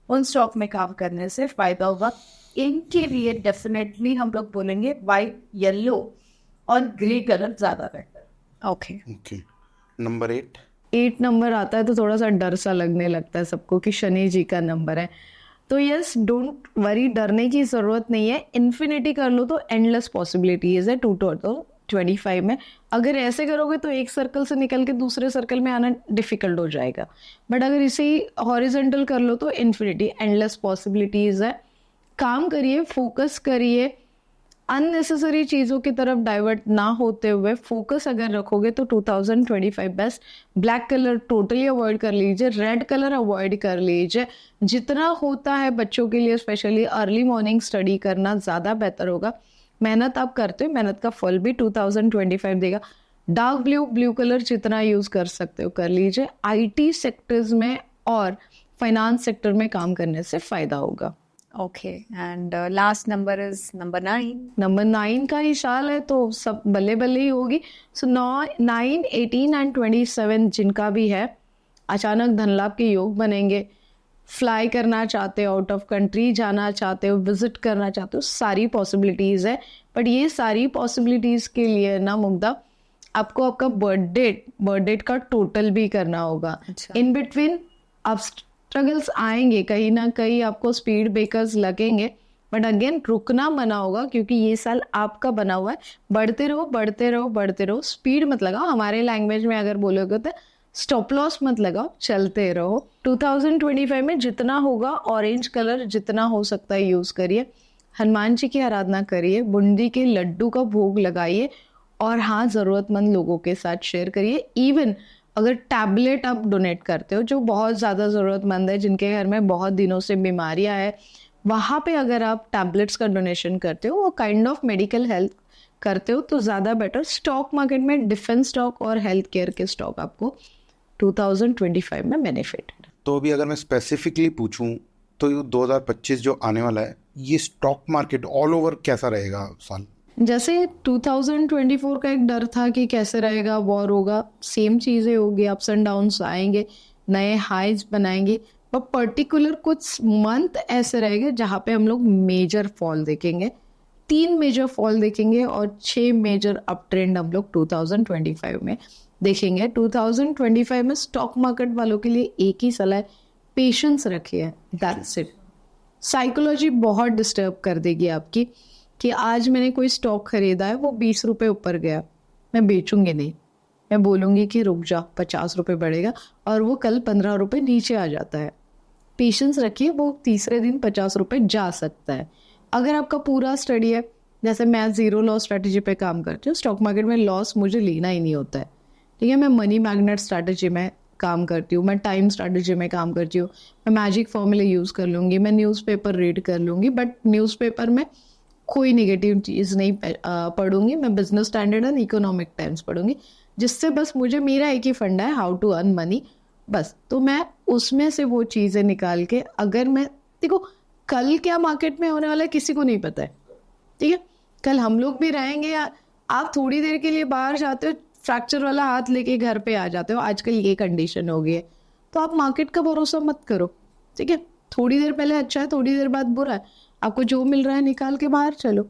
उन स्टॉक में काम करने से फायदा होगा। इनके लिए डेफिनेटली हम लोग बोलेंगे वाइट, येलो और ग्रे कलर ज्यादा better. Okay, okay. Number 8 number आता है तो थोड़ा सा डर सा लगने लगता है सबको कि शनि जी का नंबर है, तो यस डोंट वरी, डरने की जरूरत नहीं है। इन्फिनिटी कर लो तो एंडलेस पॉसिबिलिटीज है 2025 में। अगर ऐसे करोगे तो एक सर्कल से निकल के दूसरे सर्कल में आना डिफिकल्ट हो जाएगा, बट अगर इसे हॉरिजेंटल कर लो तो इन्फिनिटी, एंडलेस पॉसिबिलिटीज है। काम करिए, फोकस करिए, अननेसेसरी चीज़ों की तरफ डाइवर्ट ना होते हुए फोकस अगर रखोगे तो 2025 best. Black colour totally avoid कर लीजिए, रेड कलर अवॉइड कर लीजिए। जितना होता है बच्चों के लिए स्पेशली अर्ली मॉर्निंग स्टडी करना ज़्यादा बेहतर होगा। मेहनत आप करते हो, मेहनत का फल भी 2025 देगा। डार्क ब्लू कलर जितना यूज़ कर सकते हो कर लीजिए। IT सेक्टर्स में और फाइनेंस सेक्टर में काम करने से फ़ायदा होगा। Okay, and last number is number 9। Number 9 का ही साल है तो सब बल्ले बल्ले ही होगी। सो 9, 18 एंड 27 जिनका भी है, अचानक धन लाभ के योग बनेंगे। फ्लाई करना चाहते हो, आउट ऑफ कंट्री जाना चाहते हो, विजिट करना चाहते हो, सारी पॉसिबिलिटीज़ है। बट ये सारी पॉसिबिलिटीज़ के लिए ना मुग्धा, आपको आपका बर्थ डेट का टोटल भी करना होगा। अच्छा। इन बिटवीन आप स्ट्रगल्स आएंगे, कहीं ना कहीं आपको स्पीड ब्रेकर्स लगेंगे, बट अगेन रुकना मना होगा क्योंकि ये साल आपका बना हुआ है। बढ़ते रहो बढ़ते रहो बढ़ते रहो, स्पीड मत लगाओ, हमारे लैंग्वेज में अगर बोलोगे तो स्टॉप लॉस मत लगाओ, चलते रहो। 2025 में जितना होगा ऑरेंज कलर जितना हो सकता है यूज़ करिए। हनुमान जी की आराधना करिए, बूंदी के लड्डू का भोग लगाइए और हाँ ज़रूरतमंद लोगों के साथ शेयर करिए। इवन अगर टैबलेट आप डोनेट करते हो जो बहुत ज़्यादा ज़रूरतमंद है, जिनके घर में बहुत दिनों से बीमारियां है, वहाँ पे अगर आप टैबलेट्स का डोनेशन करते हो, वो काइंड ऑफ मेडिकल हेल्थ करते हो तो ज़्यादा बेटर। स्टॉक मार्केट में डिफेंस स्टॉक और हेल्थ केयर के स्टॉक आपको 2025 में बेनिफिट है। तो अभी अगर मैं स्पेसिफिकली पूछूं तो ये 2025 जो आने वाला है, ये स्टॉक मार्केट ऑल ओवर कैसा रहेगा साल? जैसे 2024 का एक डर था कि कैसे रहेगा, वॉर होगा, सेम चीज़ें होगी, अप्स एंड डाउन्स आएंगे, नए हाइज बनाएंगे, पर पर्टिकुलर कुछ मंथ ऐसे रहेंगे जहाँ पे हम लोग मेजर फॉल देखेंगे। 3 मेजर फॉल देखेंगे और 6 मेजर अप ट्रेंड हम लोग 2025 में देखेंगे। 2025 में स्टॉक मार्केट वालों के लिए एक ही सलाह है, पेशेंस रखिए, दैट्स इट। साइकोलॉजी बहुत डिस्टर्ब कर देगी आपकी कि आज मैंने कोई स्टॉक खरीदा है, वो 20 रुपये ऊपर गया, मैं बेचूंगी नहीं, मैं बोलूँगी कि रुक जा, 50 रुपये बढ़ेगा, और वो कल 15 रुपये नीचे आ जाता है। पेशेंस रखिए, वो तीसरे दिन 50 रुपये जा सकता है। अगर आपका पूरा स्टडी है, जैसे मैं ज़ीरो लॉस स्ट्रैटेजी पे काम करती हूँ, स्टॉक मार्केट में लॉस मुझे लेना ही नहीं होता है, ठीक है। मैं मनी मैग्नेट स्ट्रैटेजी में काम करती हूँ, मैं टाइम स्ट्रैटेजी में काम करती हूँ, मैं मैजिक फॉर्मूले यूज़ कर लूँगी, मैं न्यूज़पेपर रीड कर लूँगी, बट न्यूज़पेपर में कोई नेगेटिव चीज़ नहीं पढ़ूंगी, मैं Business Standard and Economic Times पढ़ूंगी, जिससे बस मुझे मेरा एक ही फंडा है, हाउ टू अर्न मनी, बस। तो मैं उसमें से वो चीज़ें निकाल के, अगर मैं, देखो कल क्या मार्केट में होने वाला है किसी को नहीं पता है, ठीक है। कल हम लोग भी रहेंगे, या आप थोड़ी देर के लिए बाहर जाते हो, फ्रैक्चर वाला हाथ लेके घर पे आ जाते हो, आजकल ये कंडीशन हो गई है, तो आप मार्केट का भरोसा मत करो, ठीक है। थोड़ी देर पहले अच्छा है, थोड़ी देर बाद बुरा है, आपको जो मिल रहा है निकाल के बाहर चलो।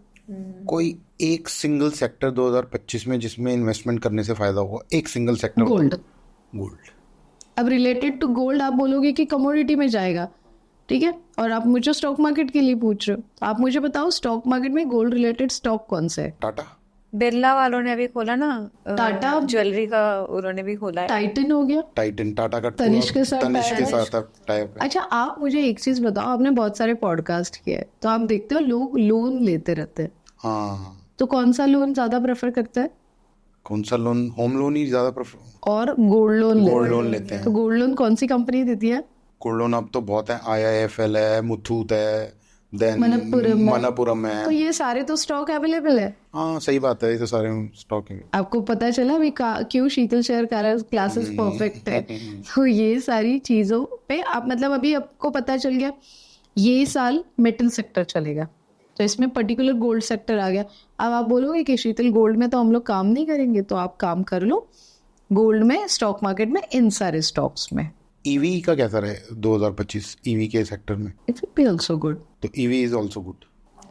कोई एक सिंगल सेक्टर 2025 में जिसमें इन्वेस्टमेंट करने से फायदा होगा, एक सिंगल सेक्टर? गोल्ड। गोल्ड। अब रिलेटेड टू गोल्ड आप बोलोगे कि कमोडिटी में जाएगा, ठीक है, और आप मुझे स्टॉक मार्केट के लिए पूछ रहे हो, तो आप मुझे बताओ स्टॉक मार्केट में गोल्ड रिलेटेड स्टॉक कौन सा है? टाटा। बिरला वालों ने अभी खोला ना, टाटा ज्वेलरी का उन्होंने भी खोला है। टाइटन हो गया, टाइटन, टाटा का तनिष्क के साथ तनिष्क के tie है। साथ टाइप है। अच्छा आप मुझे एक चीज बताओ, आपने बहुत सारे पॉडकास्ट किए हैं, तो आप देखते हो लोग लोन लेते रहते हैं, हाँ, तो कौन सा लोन ज्यादा प्रेफर करता है? कौन सा लोन? होम लोन ही ज्यादा प्रेफर, और गोल्ड लोन गोल्ड लोन लेते हैं। तो गोल्ड लोन कौन सी कंपनी देती है? गोल्ड लोन अब तो बहुत है, IIFL है, मुथूट है, देन मनप्पुरम है। तो ये सारे तो स्टॉक अवेलेबल है। हाँ सही बात है, ये तो सारे स्टॉक है। आपको पता चला अभी क्यों शीतल शेयर क्लासेस परफेक्ट है? तो ये सारी चीजों पे आप, मतलब अभी आपको पता चल गया, ये साल मेटल सेक्टर चलेगा, तो इसमें पर्टिकुलर गोल्ड सेक्टर आ गया। अब आप बोलोगे कि शीतल गोल्ड में तो हम लोग काम नहीं करेंगे, तो आप काम कर लो गोल्ड में, स्टॉक मार्केट में, इन सारे स्टॉक्स में। ईवी का कैसा रहे 2025 ईवी के सेक्टर में? It will be also good, तो EV is also good.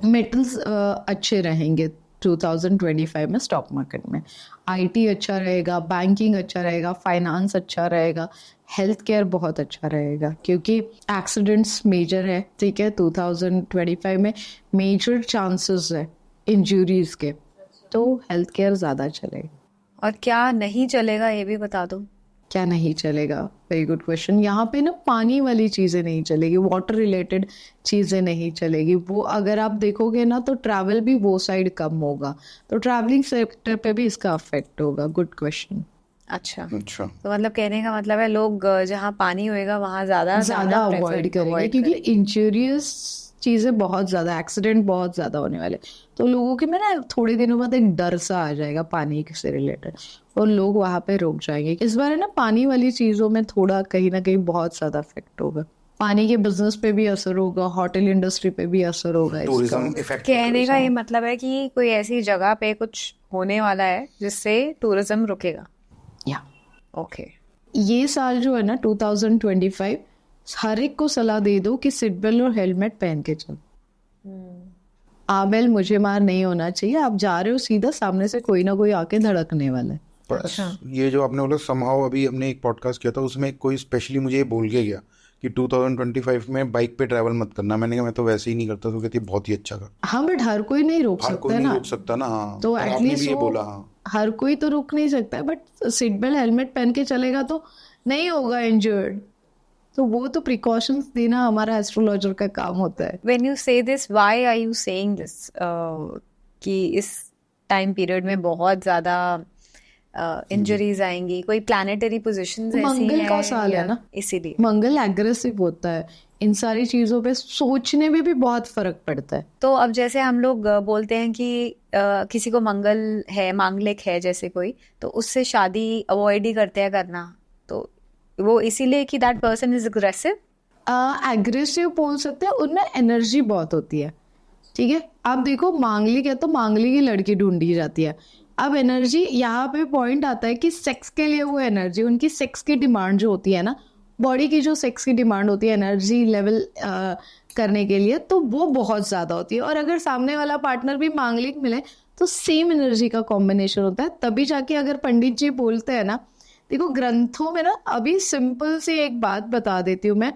Metals अच्छे रहेंगे 2025 में स्टॉक मार्केट में। IT अच्छा रहेगा, बैंकिंग अच्छा रहेगा, फाइनेंस अच्छा रहेगा, हेल्थ केयर बहुत अच्छा रहेगा, क्योंकि एक्सीडेंट्स मेजर है, ठीक है। 2025 में मेजर चांसेस है इंजरीज के, तो हेल्थ केयर ज़्यादा चलेगा। और क्या नहीं चलेगा ये भी बता दो। क्या नहीं चलेगा? Very good question. यहाँ पे ना पानी वाली चीज़ें नहीं चलेगी, वाटर रिलेटेड चीज़ें नहीं चलेगी। वो अगर आप देखोगे ना तो ट्रैवल भी वो साइड कम होगा, तो ट्रैवलिंग सेक्टर पे भी इसका अफेक्ट होगा। Good question. अच्छा, अच्छा, तो मतलब कहने का मतलब है लोग जहाँ पानी होएगा वहाँ ज्यादा अवॉइड करेंगे, क्योंकि इंजूरियस चीज़ें बहुत ज़्यादा, एक्सीडेंट बहुत ज़्यादा होने वाले, तो लोगों के में ना थोड़े दिनों बाद एक डर सा आ जाएगा पानी से रिलेटेड, और लोग वहाँ पे रुक जाएंगे। इस बार है ना पानी वाली चीज़ों में थोड़ा कहीं ना कहीं बहुत ज़्यादा इफेक्ट होगा, पानी के बिजनेस पे भी असर होगा, होटल इंडस्ट्री पे भी असर होगा। Tourism effect. कहने का ये मतलब है कि कोई ऐसी जगह पे कुछ होने वाला है जिससे टूरिज्म रुकेगा। या ओके, ये साल जो है ना 2025, हर एक को सलाह दे दो कि सीट बेल्ट और हेलमेट पहन के चलो। आमेल मुझे मार नहीं होना चाहिए, आप जा रहे हो सीधा, सामने से कोई ना कोई आके धड़कने वाला है। अच्छा, ये जो आपने बोला समहाउ, अभी हमने एक पॉडकास्ट किया था उसमें कोई स्पेशली मुझे ये बोल के गया कि 2025 में बाइक पे ट्रैवल मत करना। मैंने कहा मैं तो वैसे ही नहीं करता, तो कहती बहुत ही अच्छा कर। हाँ बट हर कोई नहीं रोक हर सकता कोई है नहीं ना, रोक सकता ना। हाँ, तो पर आपने एटलीस्ट भी ये बोला। हाँ, हर कोई तो रुक नहीं सकता है, बट सीट बेल्ट हेलमेट पहन के चलेगा तो नहीं होगा इंजर्ड। तो वो तो प्रिकॉशंस देना हमारा एस्ट्रोलॉजर का काम होता है। When you say this, why are you saying this, कि इस टाइम पीरियड में बहुत ज्यादा इंजरीज आएंगी? कोई प्लानेटरी पोजीशंस ऐसी मंगल हैं का साल है ना, इसीलिए मंगल एग्रेसिव होता है, इन सारी चीजों पे सोचने में भी बहुत फर्क पड़ता है। तो अब जैसे हम लोग बोलते हैं कि किसी को मंगल है, मांगलिक है जैसे कोई, तो उससे शादी अवॉइड ही करते हैं करना, तो वो इसीलिए कि that person is aggressive. Aggressive बोल सकते हैं, उनमें एनर्जी बहुत होती है, ठीक है। आप देखो मांगलिक है तो मांगलिक की लड़की ढूंढी जाती है। अब एनर्जी यहाँ पे पॉइंट आता है कि सेक्स के लिए वो एनर्जी, उनकी सेक्स की डिमांड जो होती है ना, बॉडी की जो सेक्स की डिमांड होती है, एनर्जी लेवल करने के लिए, तो वो बहुत ज्यादा होती है। और अगर सामने वाला पार्टनर भी मांगलिक मिले तो सेम एनर्जी का कॉम्बिनेशन होता है, तभी जाके अगर पंडित जी बोलते हैं ना, देखो ग्रंथों में ना, अभी सिंपल सी एक बात बता देती हूँ मैं,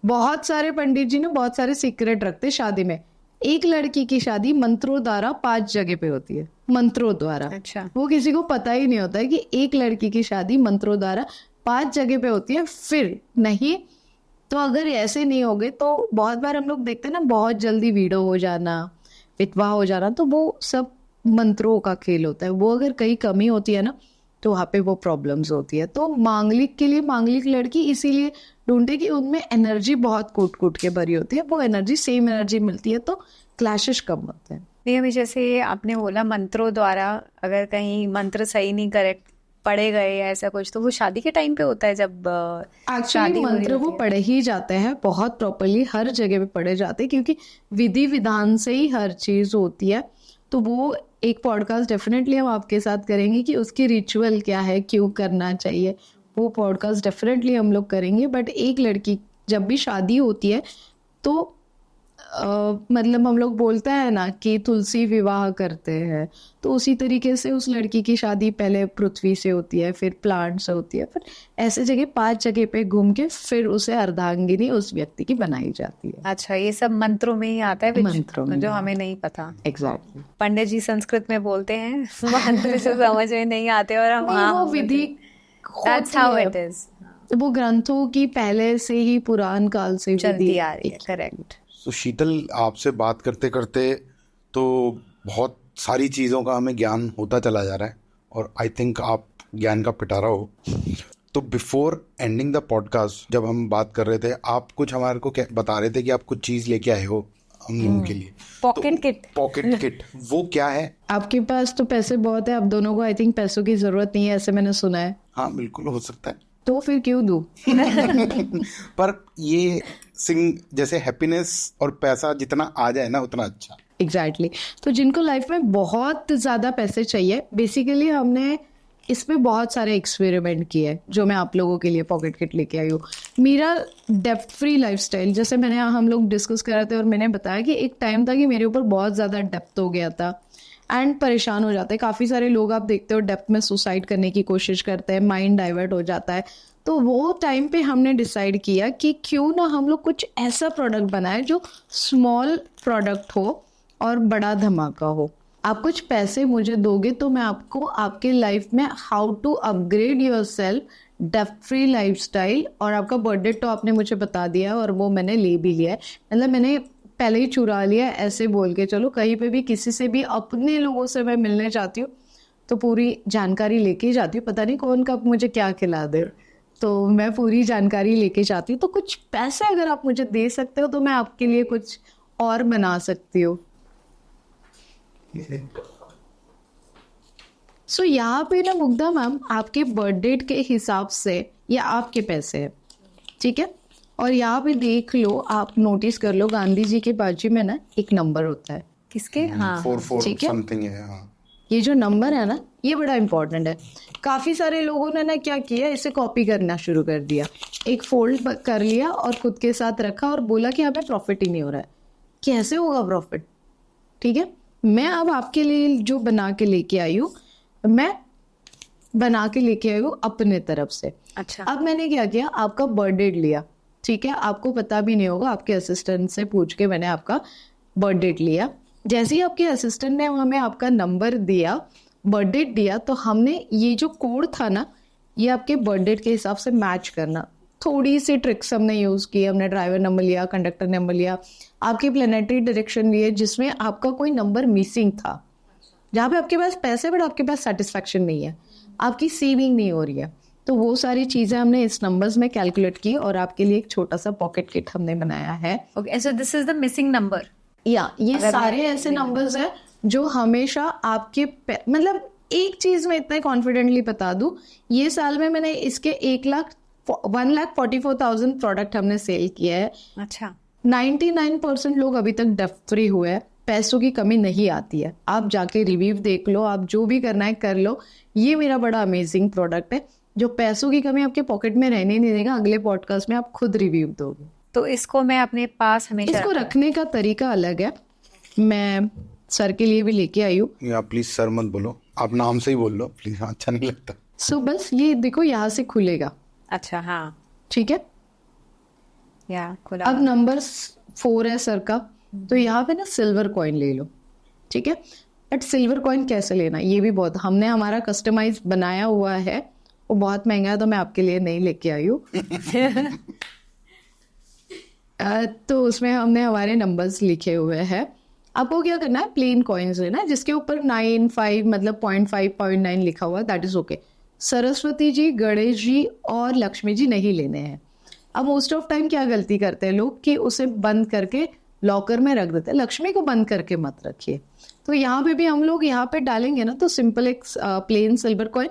बहुत सारे पंडित जी ने बहुत सारे सीक्रेट रखते शादी में। एक लड़की की शादी मंत्रों द्वारा 5 जगह पे होती है, मंत्रों द्वारा। अच्छा। वो किसी को पता ही नहीं होता है कि एक लड़की की शादी मंत्रों द्वारा 5 जगह पे होती है। फिर नहीं तो अगर ऐसे नहीं हो गए तो बहुत बार हम लोग देखते हैं ना, बहुत जल्दी विडो हो जाना, विधवा हो जाना, तो वो सब मंत्रों का खेल होता है। वो अगर कहीं कमी होती है ना तो वहाँ पे वो प्रॉब्लम्स होती है। तो मांगलिक के लिए मांगलिक लड़की इसीलिए ढूंढते कि उनमें एनर्जी बहुत कूट कूट के भरी होती है, वो एनर्जी सेम एनर्जी मिलती है तो क्लैशेस कम होते हैं। नहीं, अभी जैसे आपने बोला मंत्रों द्वारा, अगर कहीं मंत्र सही नहीं करेक्ट पढ़े गए या ऐसा कुछ, तो वो शादी के टाइम पे होता है जब एक्चुअली शादी हो रही मंत्र वो होती है। पढ़े ही जाते हैं, बहुत प्रॉपरली हर जगह पे पढ़े जाते हैं, क्योंकि विधि विधान से ही हर चीज होती है। तो वो एक पॉडकास्ट डेफिनेटली हम आपके साथ करेंगे कि उसकी रिचुअल क्या है, क्यों करना चाहिए, वो पॉडकास्ट डेफिनेटली हम लोग करेंगे। बट एक लड़की जब भी शादी होती है तो मतलब हम लोग बोलते हैं ना कि तुलसी विवाह करते हैं, तो उसी तरीके से उस लड़की की शादी पहले पृथ्वी से होती है, फिर प्लांट से होती है, फिर ऐसे जगह 5 जगह पे घूम के फिर उसे अर्धांगिनी उस व्यक्ति की बनाई जाती है। अच्छा, ये सब मंत्रों में ही आता है which- मंत्रों में। जो हमें नहीं पता। एग्जैक्टली। पंडित जी संस्कृत में बोलते हैं, मंत्र से समझ में नहीं आते, और हम नहीं, वो विधि That's how it is. वो ग्रंथों की पहले से ही पुरान काल से चलती आ रही है। करेक्ट। तो शीतल, आपसे बात करते करते तो बहुत सारी चीज़ों का हमें ज्ञान होता चला जा रहा है, और आई थिंक आप ज्ञान का पिटारा हो। तो बिफोर एंडिंग द पॉडकास्ट जब हम बात कर रहे थे, आप कुछ हमारे को बता रहे थे कि आप कुछ चीज़ लेके आए हो हम लोगों के लिए। Pocket kit. पॉकेट किट, वो क्या है? आपके पास तो पैसे बहुत है, आप दोनों को आई थिंक पैसों की जरूरत नहीं है, ऐसे मैंने सुना है। हाँ बिल्कुल हो सकता है, तो फिर क्यों दूं? पर ये जैसे हैप्पीनेस और पैसा जितना आ जाए ना उतना अच्छा। एग्जैक्टली तो जिनको लाइफ में बहुत ज़्यादा पैसे चाहिए, बेसिकली हमने इसमें बहुत सारे एक्सपेरिमेंट किए जो मैं आप लोगों के लिए पॉकेट किट लेके आई हूँ। मेरा डेप्थ फ्री लाइफस्टाइल, जैसे मैंने हम लोग डिस्कस कर रहे थे और मैंने बताया कि एक टाइम था कि मेरे ऊपर बहुत ज़्यादा डेप्थ हो गया था एंड परेशान हो जाते हैं। काफ़ी सारे लोग आप देखते हो डेप्थ में सुसाइड करने की कोशिश करते हैं, माइंड डाइवर्ट हो जाता है। तो वो टाइम पे हमने डिसाइड किया कि क्यों ना हम लोग कुछ ऐसा प्रोडक्ट बनाए जो स्मॉल प्रोडक्ट हो और बड़ा धमाका हो। आप कुछ पैसे मुझे दोगे तो मैं आपको आपके लाइफ में हाउ टू अपग्रेड योरसेल्फ डेप्थ फ्री लाइफस्टाइल, और आपका बर्थडे तो आपने मुझे बता दिया और वो मैंने ले भी लिया है, मतलब मैंने पहले ही चुरा लिया ऐसे बोल के। चलो कहीं पे भी किसी से भी अपने लोगों से मैं मिलने जाती हूँ तो पूरी जानकारी लेके ही जाती हूँ, पता नहीं कौन कब मुझे क्या खिला दे, तो मैं पूरी जानकारी लेके जाती हूँ। तो कुछ पैसे अगर आप मुझे दे सकते हो तो मैं आपके लिए कुछ और बना सकती हूँ। सो यहाँ पे ना मुग्धा मैम, आपके बर्थडे के हिसाब से ये आपके पैसे हैं, ठीक है? और यहाँ पे देख लो, आप नोटिस कर लो, गांधी जी के बाजू में ना एक नंबर होता है। किसके? हाँ, 4 ठीक है। समथिंग है। हाँ, ये जो नंबर है ना, ये बड़ा इंपॉर्टेंट है। काफी सारे लोगों ने ना क्या किया, इसे कॉपी करना शुरू कर दिया, एक फोल्ड कर लिया और खुद के साथ रखा और बोला कि हमें प्रॉफिट ही नहीं हो रहा है। कैसे होगा प्रॉफिट? ठीक है, मैं अब आपके लिए जो बना के लेके आई हूँ, मैं बना के लेके आई हूँ अपने तरफ से। अच्छा। अब मैंने क्या किया, आपका बर्थडे लिया, ठीक है, आपको पता भी नहीं होगा, आपके असिस्टेंट से पूछ के मैंने आपका बर्थडे लिया। जैसे ही आपके असिस्टेंट ने हमें आपका नंबर दिया, बर्थडे दिया, तो हमने ये जो कोड था ना, ये आपके बर्थडे के हिसाब से मैच करना, थोड़ी सी ट्रिक्स हमने यूज़ की। हमने ड्राइवर नंबर लिया, कंडक्टर नंबर लिया, आपकी प्लेनेटरी डायरेक्शन लिए जिसमें आपका कोई नंबर मिसिंग था, जहाँ पे आपके पास पैसे बट आपके पास सेटिस्फैक्शन नहीं है, आपकी सेविंग नहीं हो रही है। तो वो सारी चीज़ें हमने इस नंबर्स में कैलकुलेट की और आपके लिए एक छोटा सा पॉकेट किट हमने बनाया है। Okay, so this is the missing number. या ये सारे ऐसे नंबर्स हैं जो हमेशा आपके मतलब एक चीज़ में इतना कॉन्फिडेंटली बता दूं, ये साल में मैंने इसके 1,44,000 प्रोडक्ट हमने सेल किया है। अच्छा। 99% लोग अभी तक डेप्थ फ्री हुए हैं, पैसों की कमी नहीं आती है। आप जाके रिव्यू देख लो, आप जो भी करना है कर लो। ये मेरा बड़ा अमेजिंग प्रोडक्ट है जो पैसों की कमी आपके पॉकेट में रहने नहीं देगा। अगले पॉडकास्ट में आप खुद रिव्यू दोगे। तो इसको मैं अपने पास हमेशा इसको रखने का तरीका अलग है, मैं सर के लिए भी लेके आई हूँ। या प्लीज सर मत बोलो, आप नाम से ही बोल लो प्लीज, अच्छा नहीं लगता। सो बस ये देखो यहाँ से खुलेगा, अच्छा हाँ, ठीक है। या खुला। अब नंबर 4 है सर का, तो यहाँ पे ना सिल्वर कॉइन ले लो, ठीक है। बट सिल्वर कॉइन कैसे लेना, ये भी बहुत, हमने हमारा कस्टमाइज बनाया हुआ है, वो बहुत महंगा है तो मैं आपके लिए नहीं लेके आई हूँ। तो उसमें हमने हमारे नंबर्स लिखे हुए हैं। आपको क्या करना है, प्लेन कॉइन्स लेना है जिसके ऊपर 9, 5 मतलब 0.5, 0.9 लिखा हुआ है, that is okay. Saraswati ji, Ganesh ji और लक्ष्मी जी नहीं लेने हैं। अब मोस्ट ऑफ टाइम क्या गलती करते हैं लोग कि उसे बंद करके लॉकर में रख देते हैं, लक्ष्मी को बंद करके मत रखिए। तो यहाँ पे भी हम लोग यहाँ पे डालेंगे ना, तो सिंपल एक प्लेन सिल्वर कॉइन,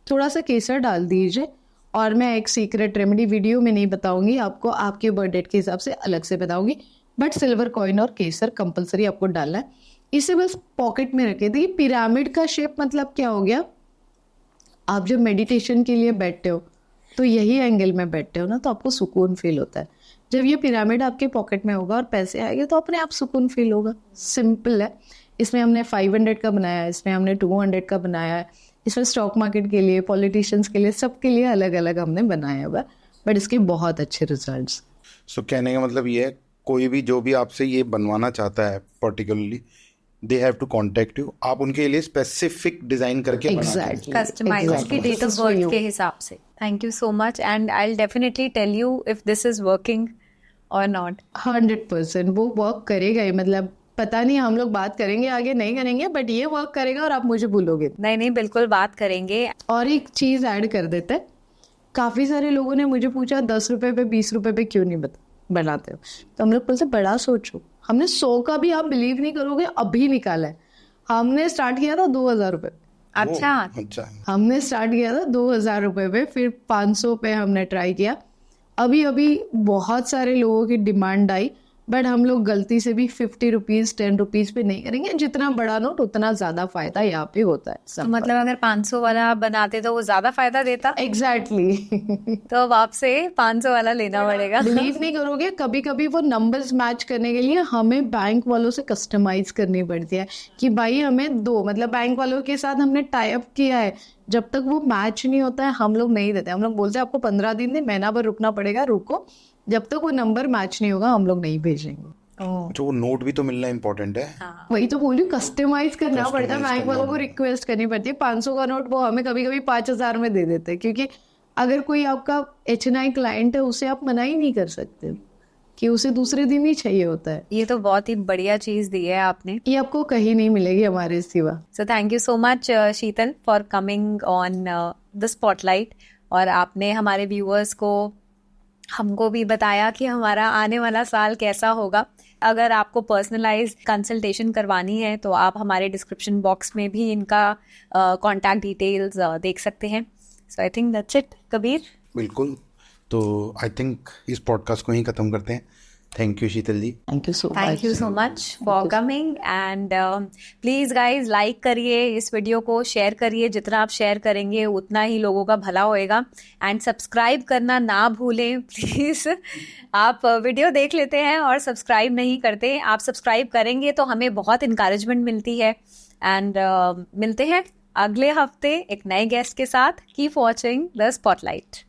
थोड़ा सा केसर डाल दीजिए। और मैं एक सीक्रेट रेमेडी वीडियो में नहीं बताऊंगी आपको, आपके बर्थ डेट के हिसाब से अलग से बताऊंगी, बट सिल्वर कॉइन और केसर कंपलसरी आपको डालना है। इसे बस पॉकेट में रखे। देखिए पिरामिड का शेप मतलब क्या हो गया, आप जब मेडिटेशन के लिए बैठते हो तो यही एंगल में बैठते हो ना, तो आपको सुकून फील होता है। जब ये पिरामिड आपके पॉकेट में होगा और पैसे आएंगे तो अपने आप सुकून फील होगा, सिंपल है। इसमें हमने 500 का बनाया है, इसमें हमने 200 का बनाया है, इसमें स्टॉक मार्केट के लिए, पॉलिटिशियंस के लिए, सबके लिए अलग अलग हमने बनाया हुआ, बट इसके बहुत अच्छे रिजल्ट्स। सो कहने का मतलब ये है, कोई भी जो भी आपसे ये बनवाना चाहता है particularly, they have to contact you, आप उनके लिए स्पेसिफिक डिजाइन करके बना सकते एग्जैक्टली, कस्टमाइज उसकी डेट ऑफ बर्थ के हिसाब से। Thank you so much and I will definitely tell you if this is working और नॉट। 100% वो वर्क करेगा ही, मतलब पता नहीं हम लोग बात करेंगे आगे नहीं करेंगे, बट ये वर्क करेगा और आप मुझे भूलोगे। नहीं नहीं, बिल्कुल बात करेंगे। और एक चीज ऐड कर देते हैं, काफी सारे लोगों ने मुझे पूछा 10 रुपए पे 20 रुपए पे क्यों नहीं बनाते हो, तो हम लोग बोलते बड़ा सोचो। हमने 100 का भी, आप बिलीव नहीं करोगे, अभी निकाला है। हमने स्टार्ट किया था 2000 रुपए, अच्छा अच्छा, हमने स्टार्ट किया था 2000 रुपए पे, फिर 500 पे हमने ट्राई किया। अभी अभी बहुत सारे लोगों की डिमांड आई, बट हम लोग गलती से भी 50 रुपीज 10 रुपीज पे नहीं करेंगे। जितना बड़ा नोट उतना ज्यादा फायदा यहाँ पे होता है। तो मतलब अगर 500 वाला बनाते तो वो ज्यादा फायदा देता, एग्जैक्टली। तो अब आपसे 500 वाला लेना पड़ेगा। बिलीव नहीं करोगे, कभी कभी वो नंबर्स मैच करने के लिए हमें बैंक वालों से कस्टमाइज करनी पड़ती है कि भाई हमें दो, मतलब बैंक वालों के साथ हमने टाई अप किया है, जब तक वो मैच नहीं होता है हम लोग नहीं देते। हम लोग बोलते हैं आपको 15 दिन नहीं, महीना भर रुकना पड़ेगा, रुको, जब तक वो नंबर मैच नहीं होगा हम लोग नहीं भेजेंगे। तो वो नोट भी तो मिलना इम्पोर्टेंट है। वही तो बोली, कस्टमाइज करना पड़ता है, बैंक वालों को रिक्वेस्ट करनी पड़ती है। 500 का नोट वो हमें कभी कभी 5000 में दे देते हैं, क्योंकि अगर कोई आपका HNI क्लाइंट है उसे आप मना ही नहीं कर सकते कि उसे दूसरे दिन ही चाहिए होता है। ये तो बहुत ही बढ़िया चीज दी है आपने, ये आपको कहीं नहीं मिलेगी हमारे सिवा। So thank you so much Sheetal for coming on the spotlight. और आपने हमारे व्यूअर्स को, हमको भी बताया कि हमारा आने वाला साल कैसा होगा। अगर आपको पर्सनलाइज कंसल्टेशन करवानी है तो आप हमारे डिस्क्रिप्शन बॉक्स में भी इनका कॉन्टैक्ट डिटेल्स देख सकते हैं। So I think that's it Kabir. बिल्कुल, तो आई थिंक इस पॉडकास्ट को ही खत्म करते हैं। Thank you Sheetal ji, thank you so much, thank you so much for coming and please guys like करिए इस वीडियो को, शेयर करिए, जितना आप शेयर करेंगे उतना ही लोगों का भला होएगा। एंड सब्सक्राइब करना ना भूलें प्लीज। आप वीडियो देख लेते हैं और सब्सक्राइब नहीं करते, आप सब्सक्राइब करेंगे तो हमें बहुत इंकरेजमेंट मिलती है। एंड मिलते हैं अगले हफ्ते एक नए गेस्ट के साथ। Keep watching the spotlight.